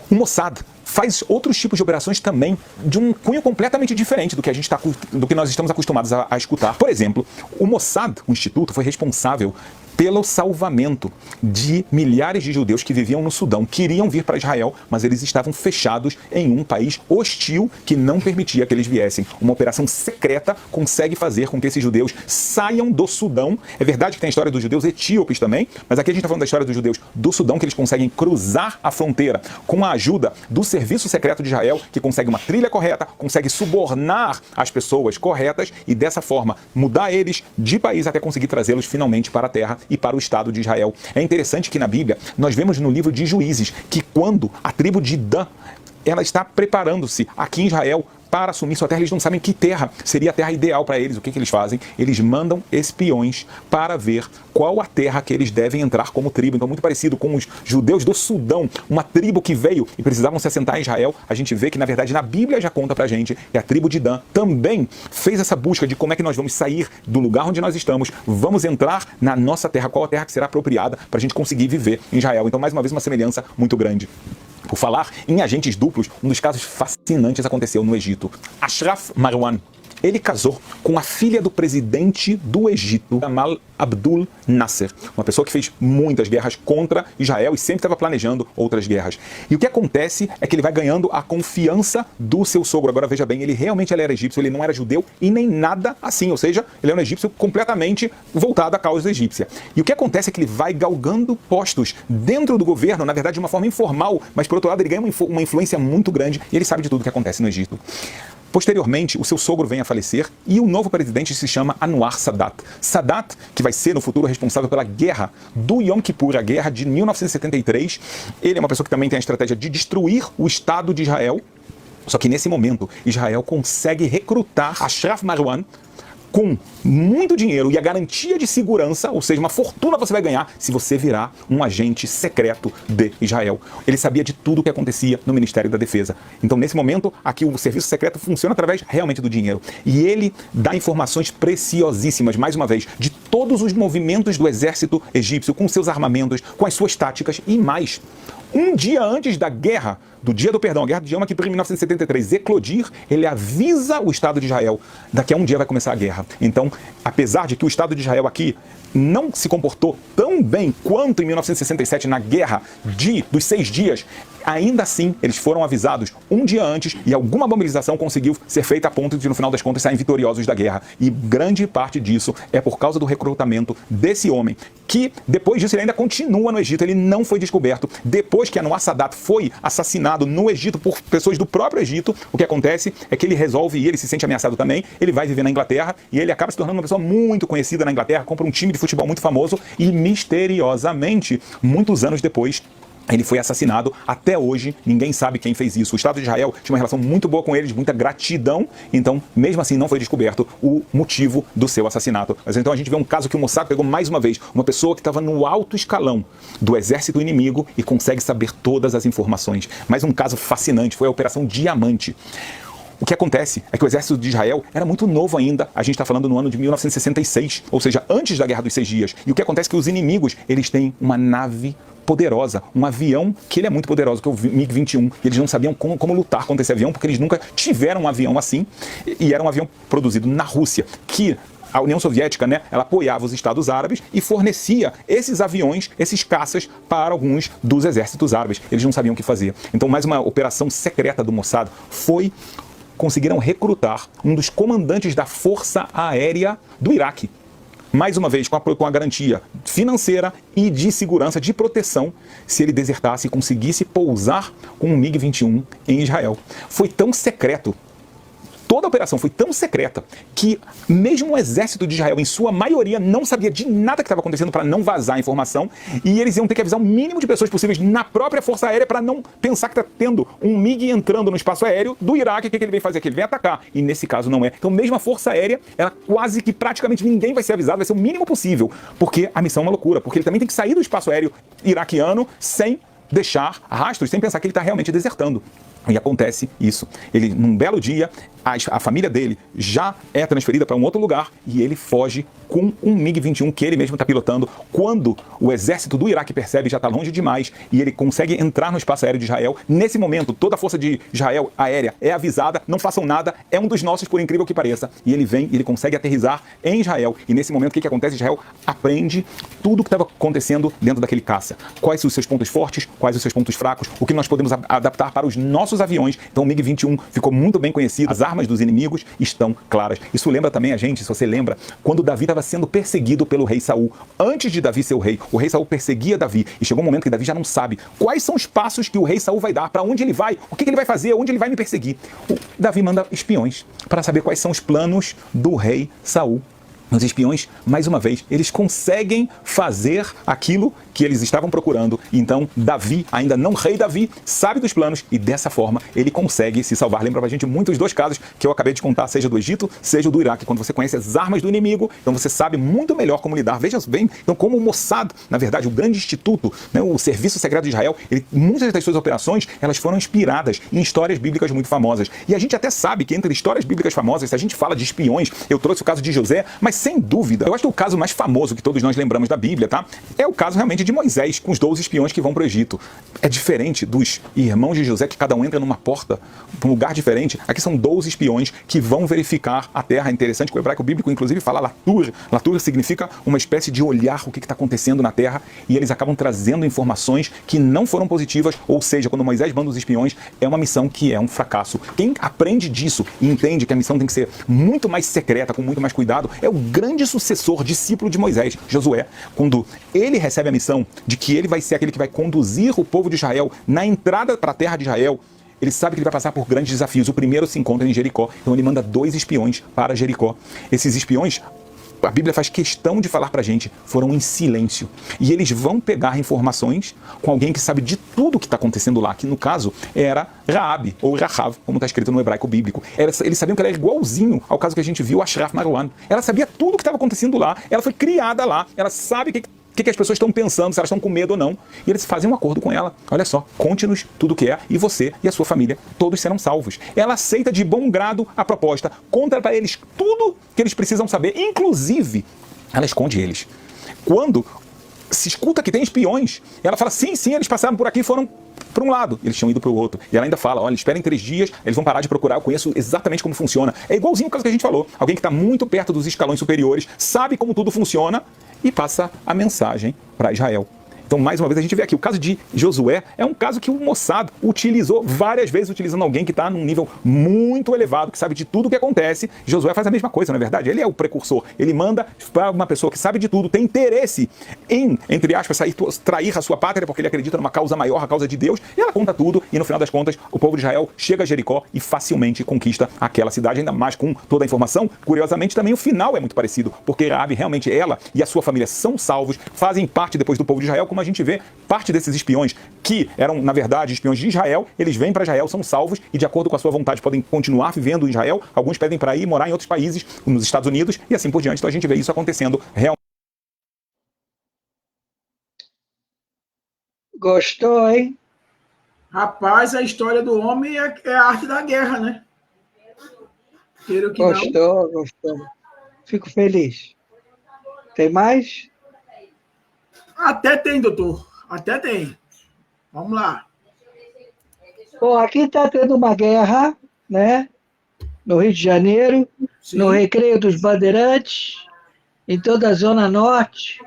O Mossad faz outros tipos de operações também de um cunho completamente diferente do que nós estamos acostumados a escutar. Por exemplo, o Mossad, o instituto, foi responsável pelo salvamento de milhares de judeus que viviam no Sudão, queriam vir para Israel, mas eles estavam fechados em um país hostil que não permitia que eles viessem. Uma operação secreta consegue fazer com que esses judeus saiam do Sudão. É verdade que tem a história dos judeus etíopes também, mas aqui a gente está falando da história dos judeus do Sudão, que eles conseguem cruzar a fronteira com a ajuda do Serviço Secreto de Israel, que consegue uma trilha correta, consegue subornar as pessoas corretas e dessa forma mudar eles de país até conseguir trazê-los finalmente para a terra e para o Estado de Israel. É interessante que na Bíblia nós vemos no livro de Juízes que quando a tribo de Dan ela está preparando-se aqui em Israel para assumir sua terra, eles não sabem que terra seria a terra ideal para eles. O que eles fazem? Eles mandam espiões para ver qual a terra que eles devem entrar como tribo. Então, muito parecido com os judeus do Sudão, uma tribo que veio e precisavam se assentar em Israel. A gente vê que, na verdade, na Bíblia já conta pra gente que a tribo de Dan também fez essa busca de como é que nós vamos sair do lugar onde nós estamos, vamos entrar na nossa terra, qual a terra que será apropriada para a gente conseguir viver em Israel. Então, mais uma vez, uma semelhança muito grande. Por falar em agentes duplos, um dos casos fascinantes aconteceu no Egito. Ashraf Marwan, ele casou com a filha do presidente do Egito, Gamal Abdul Nasser, uma pessoa que fez muitas guerras contra Israel e sempre estava planejando outras guerras. E o que acontece é que ele vai ganhando a confiança do seu sogro. Agora veja bem, ele realmente era egípcio, ele não era judeu e nem nada assim, ou seja, ele é um egípcio completamente voltado à causa egípcia. E o que acontece é que ele vai galgando postos dentro do governo, na verdade de uma forma informal, mas por outro lado ele ganha uma influência muito grande e ele sabe de tudo o que acontece no Egito. Posteriormente, o seu sogro vem a falecer e o novo presidente se chama Anwar Sadat. Sadat, que vai ser no futuro responsável pela guerra do Yom Kippur, a guerra de 1973. Ele é uma pessoa que também tem a estratégia de destruir o Estado de Israel. Só que nesse momento, Israel consegue recrutar Ashraf Marwan com muito dinheiro e a garantia de segurança, ou seja, uma fortuna você vai ganhar se você virar um agente secreto de Israel. Ele sabia de tudo o que acontecia no Ministério da Defesa. Então, nesse momento, aqui o serviço secreto funciona através realmente do dinheiro. E ele dá informações preciosíssimas, mais uma vez, de todos os movimentos do exército egípcio, com seus armamentos, com as suas táticas e mais. Um dia antes da guerra, do Dia do Perdão, a Guerra de Yom Kippur em 1973, eclodir, ele avisa o Estado de Israel, daqui a um dia vai começar a guerra. Então, apesar de que o Estado de Israel aqui não se comportou tão bem quanto em 1967 na Guerra dos 6 dias, ainda assim eles foram avisados um dia antes e alguma mobilização conseguiu ser feita a ponto de, no final das contas, saírem vitoriosos da guerra. E grande parte disso é por causa do recrutamento desse homem, que depois disso ele ainda continua no Egito, ele não foi descoberto. Depois que Anwar Sadat foi assassinado no Egito por pessoas do próprio Egito, o que acontece é que ele resolve, e ele se sente ameaçado também, ele vai viver na Inglaterra e ele acaba se tornando uma pessoa muito conhecida na Inglaterra, compra um time de futebol muito famoso e misteriosamente, muitos anos depois, ele foi assassinado. Até hoje, ninguém sabe quem fez isso. O Estado de Israel tinha uma relação muito boa com eles, muita gratidão. Então, mesmo assim, não foi descoberto o motivo do seu assassinato. Mas então a gente vê um caso que o Mossad pegou mais uma vez uma pessoa que estava no alto escalão do exército inimigo e consegue saber todas as informações. Mais um caso fascinante foi a Operação Diamante. O que acontece é que o exército de Israel era muito novo ainda, a gente está falando no ano de 1966, ou seja, antes da Guerra dos 6 Dias. E o que acontece é que os inimigos, eles têm uma nave poderosa, um avião que ele é muito poderoso, que é o MiG-21, e eles não sabiam como lutar contra esse avião, porque eles nunca tiveram um avião assim, e era um avião produzido na Rússia, que a União Soviética, né, ela apoiava os Estados Árabes e fornecia esses aviões, esses caças, para alguns dos exércitos árabes. Eles não sabiam o que fazer. Então, mais uma operação secreta do Mossad conseguiram recrutar um dos comandantes da Força Aérea do Iraque. Mais uma vez, com a garantia financeira e de segurança, de proteção, se ele desertasse e conseguisse pousar com um MiG-21 em Israel. Foi tão secreto, toda a operação foi tão secreta, que mesmo o exército de Israel, em sua maioria, não sabia de nada que estava acontecendo para não vazar a informação, e eles iam ter que avisar o mínimo de pessoas possíveis na própria Força Aérea para não pensar que está tendo um MiG entrando no espaço aéreo do Iraque. O que ele vem fazer aqui? Ele vem atacar, e nesse caso não é. Então mesmo a Força Aérea, ela quase que praticamente ninguém vai ser avisado, vai ser o mínimo possível, porque a missão é uma loucura, porque ele também tem que sair do espaço aéreo iraquiano sem deixar rastros, sem pensar que ele está realmente desertando. E acontece isso. Ele, num belo dia, a família dele já é transferida para um outro lugar e ele foge com um MiG-21 que ele mesmo está pilotando. Quando o exército do Iraque percebe, já está longe demais, e ele consegue entrar no espaço aéreo de Israel. Nesse momento, toda a força de Israel aérea é avisada, não façam nada, é um dos nossos, por incrível que pareça. E ele vem, ele consegue aterrissar em Israel. E nesse momento, o que acontece? Israel aprende tudo o que estava acontecendo dentro daquele caça. Quais os seus pontos fortes, quais os seus pontos fracos, o que nós podemos adaptar para os nossos aviões. Então o MiG-21 ficou muito bem conhecido, as armas dos inimigos estão claras. Isso lembra também a gente, se você lembra, quando Davi estava sendo perseguido pelo rei Saul. Antes de Davi ser o rei Saul perseguia Davi, e chegou um momento que Davi já não sabe quais são os passos que o rei Saul vai dar, para onde ele vai, o que ele vai fazer, onde ele vai me perseguir. Davi manda espiões para saber quais são os planos do rei Saul. Os espiões, mais uma vez, eles conseguem fazer aquilo que eles estavam procurando. Então, Davi, ainda não rei Davi, sabe dos planos e dessa forma ele consegue se salvar. Lembra pra gente muitos dos casos que eu acabei de contar, seja do Egito, seja do Iraque. Quando você conhece as armas do inimigo, então você sabe muito melhor como lidar. Veja bem, então como o Mossad, na verdade, o grande instituto, né, o Serviço Secreto de Israel, muitas das suas operações, elas foram inspiradas em histórias bíblicas muito famosas. E a gente até sabe que entre histórias bíblicas famosas, se a gente fala de espiões, eu trouxe o caso de José, mas sem dúvida, eu acho que o caso mais famoso que todos nós lembramos da Bíblia, tá? É o caso realmente de Moisés, com os 12 espiões que vão para o Egito. É diferente dos irmãos de José, que cada um entra numa porta, um lugar diferente. Aqui são 12 espiões que vão verificar a terra. É interessante que o hebraico bíblico, inclusive, fala latur. Latur significa uma espécie de olhar o que está acontecendo na terra, e eles acabam trazendo informações que não foram positivas, ou seja, quando Moisés manda os espiões, é uma missão que é um fracasso. Quem aprende disso e entende que a missão tem que ser muito mais secreta, com muito mais cuidado, é o grande sucessor, discípulo de Moisés, Josué, quando ele recebe a missão de que ele vai ser aquele que vai conduzir o povo de Israel na entrada para a terra de Israel. Ele sabe que ele vai passar por grandes desafios. O primeiro se encontra em Jericó, então ele manda 2 espiões para Jericó. Esses espiões a Bíblia faz questão de falar pra gente, foram em silêncio. E eles vão pegar informações com alguém que sabe de tudo que está acontecendo lá, que no caso era Raabe, ou Rahav, como está escrito no hebraico bíblico. Eles sabiam que ela era igualzinho ao caso que a gente viu, Ashraf Marwan. Ela sabia tudo o que estava acontecendo lá, ela foi criada lá, ela sabe o que as pessoas estão pensando, se elas estão com medo ou não. E eles fazem um acordo com ela. Olha só, conte-nos tudo o que é, e você e a sua família, todos serão salvos. Ela aceita de bom grado a proposta, conta para eles tudo que eles precisam saber, inclusive, ela esconde eles. Quando se escuta que tem espiões, ela fala, sim, eles passaram por aqui e foram para um lado, eles tinham ido para o outro. E ela ainda fala, olha, esperem 3 dias, eles vão parar de procurar, eu conheço exatamente como funciona. É igualzinho o caso que a gente falou, alguém que está muito perto dos escalões superiores, sabe como tudo funciona e passa a mensagem para Israel. Então, mais uma vez, a gente vê aqui, o caso de Josué é um caso que o Mossad utilizou várias vezes, utilizando alguém que está num nível muito elevado, que sabe de tudo o que acontece. Josué faz a mesma coisa, não é verdade? Ele é o precursor. Ele manda para uma pessoa que sabe de tudo, tem interesse em, entre aspas, trair a sua pátria, porque ele acredita numa causa maior, a causa de Deus, e ela conta tudo, e no final das contas, o povo de Israel chega a Jericó e facilmente conquista aquela cidade, ainda mais com toda a informação. Curiosamente, também o final é muito parecido, porque Raabe, realmente, ela e a sua família são salvos, fazem parte depois do povo de Israel, como a gente vê, parte desses espiões que eram, na verdade, espiões de Israel, eles vêm para Israel, são salvos e, de acordo com a sua vontade, podem continuar vivendo em Israel. Alguns pedem para ir morar em outros países, nos Estados Unidos e assim por diante. Então a gente vê isso acontecendo realmente. Gostou, hein? Rapaz, a história do homem é a arte da guerra, né? Queiro que Gostou. Fico feliz. Tem mais? Até tem, doutor. Até tem. Vamos lá. Bom, aqui está tendo uma guerra, né? No Rio de Janeiro, Sim. no Recreio dos Bandeirantes, em toda a Zona Norte.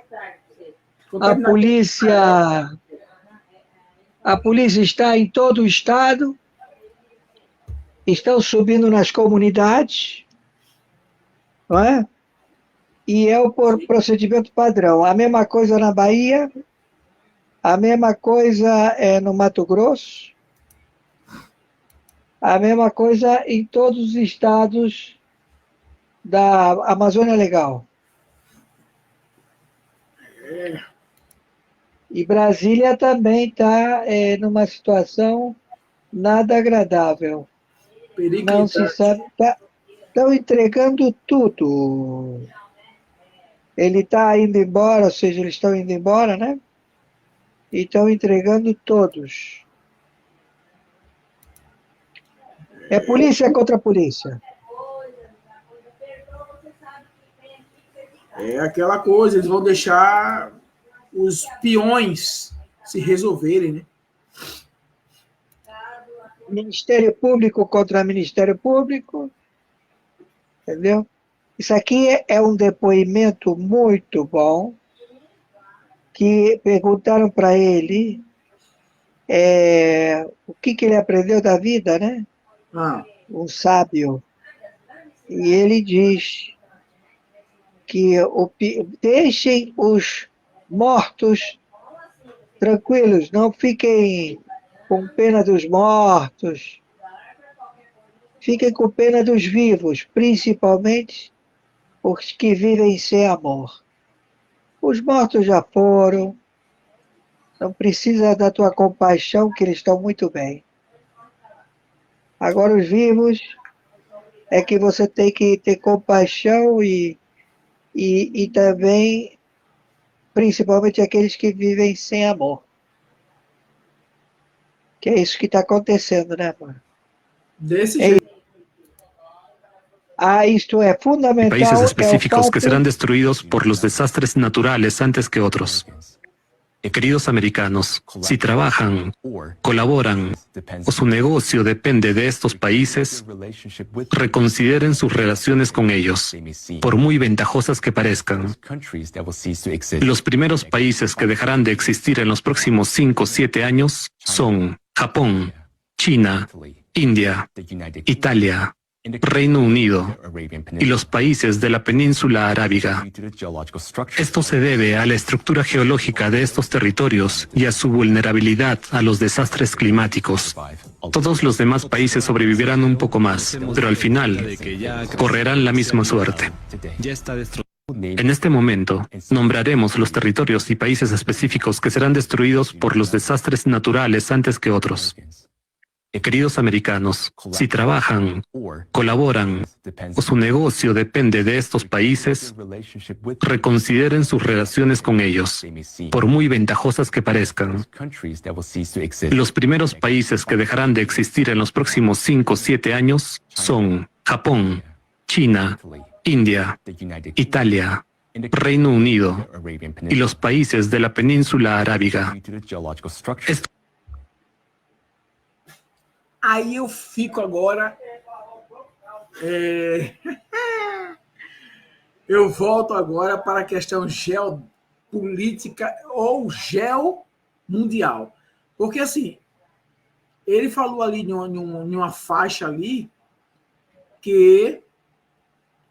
A polícia está em todo o estado. Estão subindo nas comunidades, não é? E é o procedimento padrão. A mesma coisa na Bahia, a mesma coisa no Mato Grosso, a mesma coisa em todos os estados da Amazônia Legal. E Brasília também está numa situação nada agradável. Não se sabe, estão entregando tudo. Ele está indo embora, ou seja, eles estão indo embora, né? E estão entregando todos. É polícia contra polícia. É aquela coisa, eles vão deixar os peões se resolverem, né? Ministério Público contra Ministério Público. Entendeu? Isso aqui é um depoimento muito bom, que perguntaram para ele o que ele aprendeu da vida, né? Um sábio. E ele diz que deixem os mortos tranquilos, não fiquem com pena dos mortos, fiquem com pena dos vivos, principalmente os que vivem sem amor. Os mortos já foram, não precisa da tua compaixão, que eles estão muito bem. Agora os vivos é que você tem que ter compaixão e também, principalmente aqueles que vivem sem amor. Que é isso que está acontecendo, né, mano? Desse jeito. Esto es fundamental. Países específicos que serán destruidos por los desastres naturales antes que otros. Queridos americanos, si trabajan, colaboran o su negocio depende de estos países, reconsideren sus relaciones con ellos, por muy ventajosas que parezcan. Los primeros países que dejarán de existir en los próximos 5 o 7 años son Japón, China, India, Italia, Reino Unido y los países de la península arábiga. Esto se debe a la estructura geológica de estos territorios y a su vulnerabilidad a los desastres climáticos. Todos los demás países sobrevivirán un poco más, pero al final correrán la misma suerte. En este momento, nombraremos los territorios y países específicos que serán destruidos por los desastres naturales antes que otros. Queridos americanos, si trabajan, colaboran o su negocio depende de estos países, reconsideren sus relaciones con ellos, por muy ventajosas que parezcan. Los primeros países que dejarán de existir en los próximos 5 o 7 años son Japón, China, India, Italia, Reino Unido y los países de la península arábiga. Aí eu fico agora. Eu volto agora para a questão geopolítica ou geomundial. Porque, assim, ele falou ali em uma faixa ali que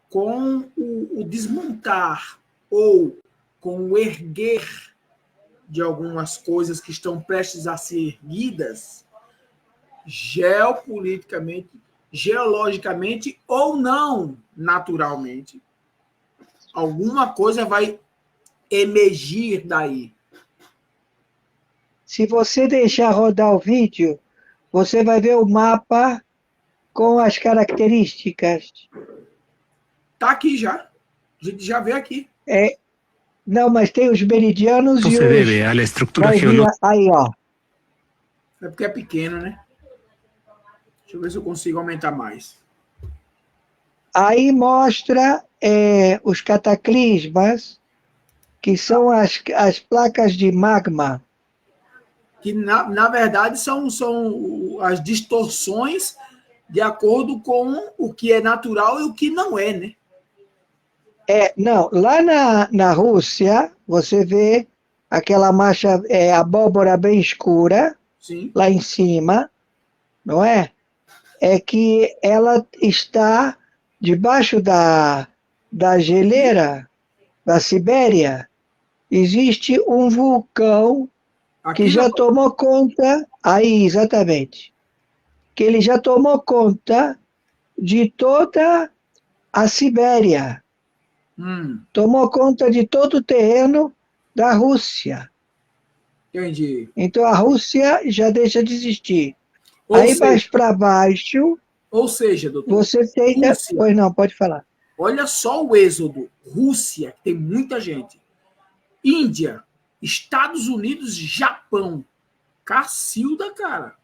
com o desmontar ou com o erguer de algumas coisas que estão prestes a ser erguidas, geopoliticamente, geologicamente ou não naturalmente, alguma coisa vai emergir daí. Se você deixar rodar o vídeo, você vai ver o mapa com as características. Tá aqui já. A gente já vê aqui. Não, mas tem os meridianos Esto e se os... debe a la estructura Vai vir geológica. aí, ó. É porque é pequeno, né? Deixa eu ver se eu consigo aumentar mais. Aí mostra os cataclismas, que são as placas de magma. Que, na verdade, são as distorções de acordo com o que é natural e o que não é, né? Não, lá na Rússia, você vê aquela mancha, abóbora bem escura, Sim. lá em cima, não é? É que ela está debaixo da geleira da Sibéria. Existe um vulcão Aqui que já não- tomou conta, aí exatamente, que ele já tomou conta de toda a Sibéria, tomou conta de todo o terreno da Rússia. Entendi. Então a Rússia já deixa de existir. Ou Aí seja, mais para baixo, doutor, você tem... Rússia. Pois não, pode falar. Olha só o êxodo. Rússia, que tem muita gente. Índia, Estados Unidos, Japão. Cacilda, cara.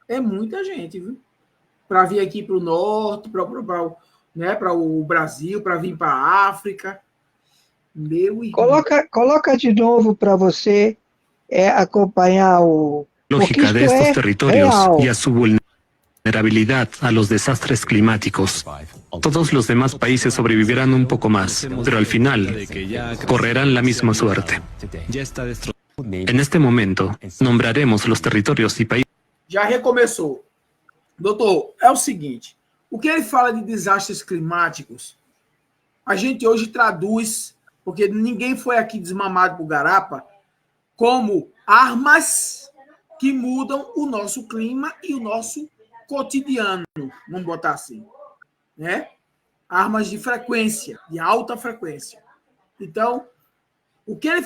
É muita gente, viu? Para vir aqui para o norte, para o Brasil, para vir para a África. Meu irmão. Coloca de novo para você acompanhar o... Porque Lógica de isto estos é territorios real. y a su vulnerabilidad a los desastres climáticos. Todos los demás países sobrevivirán un poco más, pero al final correrán la misma suerte. En este momento, nombraremos los territorios y países. Já recomeçou. Doutor, é o seguinte, o que ele fala de desastres climáticos, a gente hoje traduz, porque ninguém foi aqui desmamado por garapa, como armas que mudam o nosso clima e o nosso cotidiano, vamos botar assim, né? Armas de frequência, de alta frequência. Então,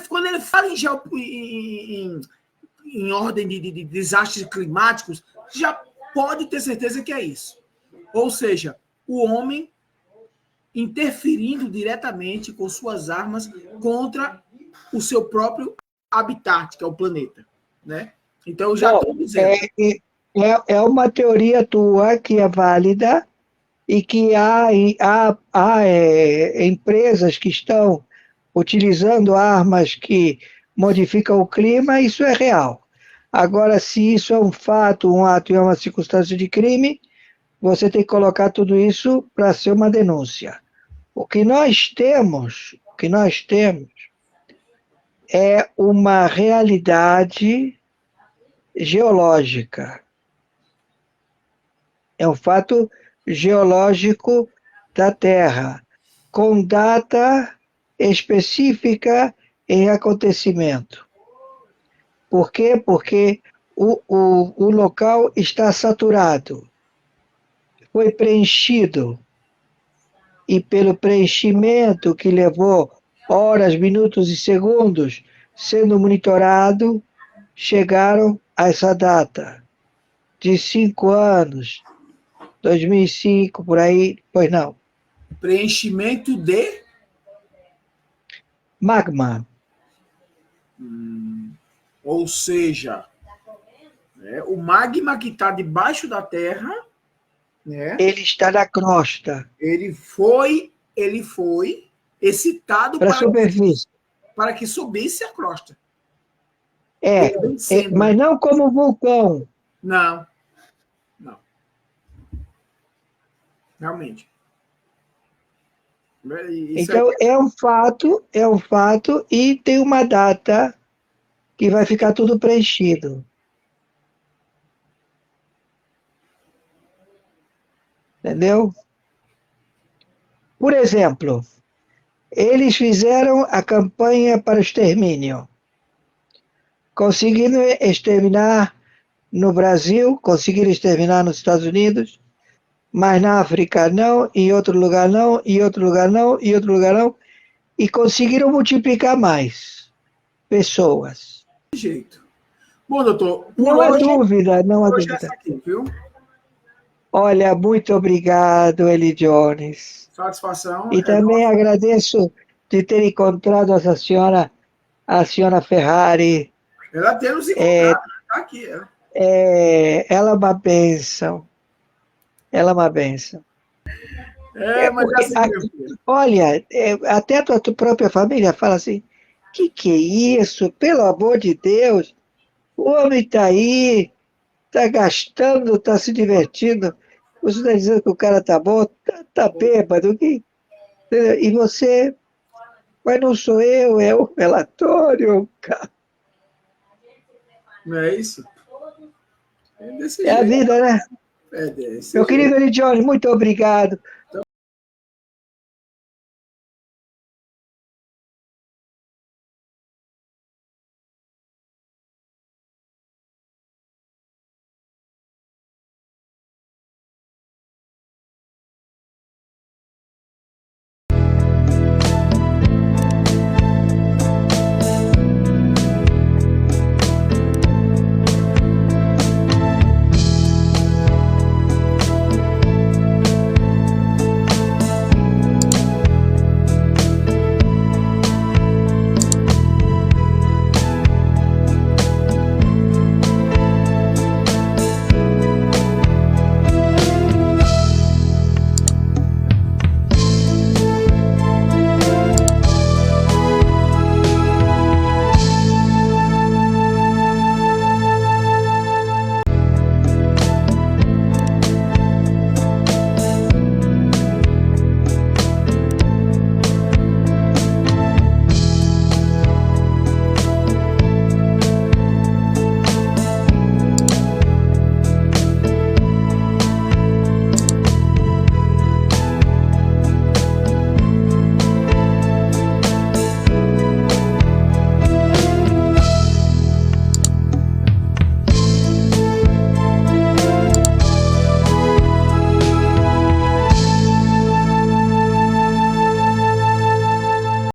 quando ele fala em ordem de desastres climáticos, já pode ter certeza que é isso. Ou seja, o homem interferindo diretamente com suas armas contra o seu próprio habitat, que é o planeta, né? Então, eu já estou dizendo. É uma teoria tua que é válida e que há empresas que estão utilizando armas que modificam o clima, isso é real. Agora, se isso é um fato, um ato e é uma circunstância de crime, você tem que colocar tudo isso para ser uma denúncia. O que nós temos é uma realidade geológica. É um fato geológico da Terra, com data específica em acontecimento. Por quê? Porque o local está saturado, foi preenchido e pelo preenchimento que levou horas, minutos e segundos sendo monitorado, chegaram a essa data de 5 anos, 2005, por aí, pois não. Preenchimento de... Magma. Ou seja, o magma que está debaixo da Terra, né, Ele está na crosta, ele foi excitado para a superfície. para que subisse a crosta. É, Ele vem sendo, mas não como vulcão. Não. Não. Realmente. Isso Então, é um fato e tem uma data que vai ficar tudo preenchido. Entendeu? Por exemplo, eles fizeram a campanha para o extermínio. Conseguiram exterminar no Brasil, conseguiram exterminar nos Estados Unidos, mas na África não, em outro lugar não, em outro lugar não, em outro lugar não, e conseguiram multiplicar mais pessoas. é jeito. Bom, doutor, Não há dúvida, não há hoje é dúvida. essa aqui, viu? Olha, muito obrigado, Eli Jones. Satisfação. E também agradeço de ter encontrado essa senhora, a senhora Ferrari. Ela tem nos encontrado, tá aqui. Ela é uma bênção. Ela é uma bênção. Mas Porque, assim, meu filho. olha, até a tua própria família fala assim, que é isso? Pelo amor de Deus, o homem está aí, está gastando, está se divertindo. Você está dizendo que o cara está bom, tá bêbado. E você, mas não sou eu, é o relatório, cara. Não é isso? É desse É a jeito. vida, né? É desse Meu jeito. querido Eli Jones, muito obrigado.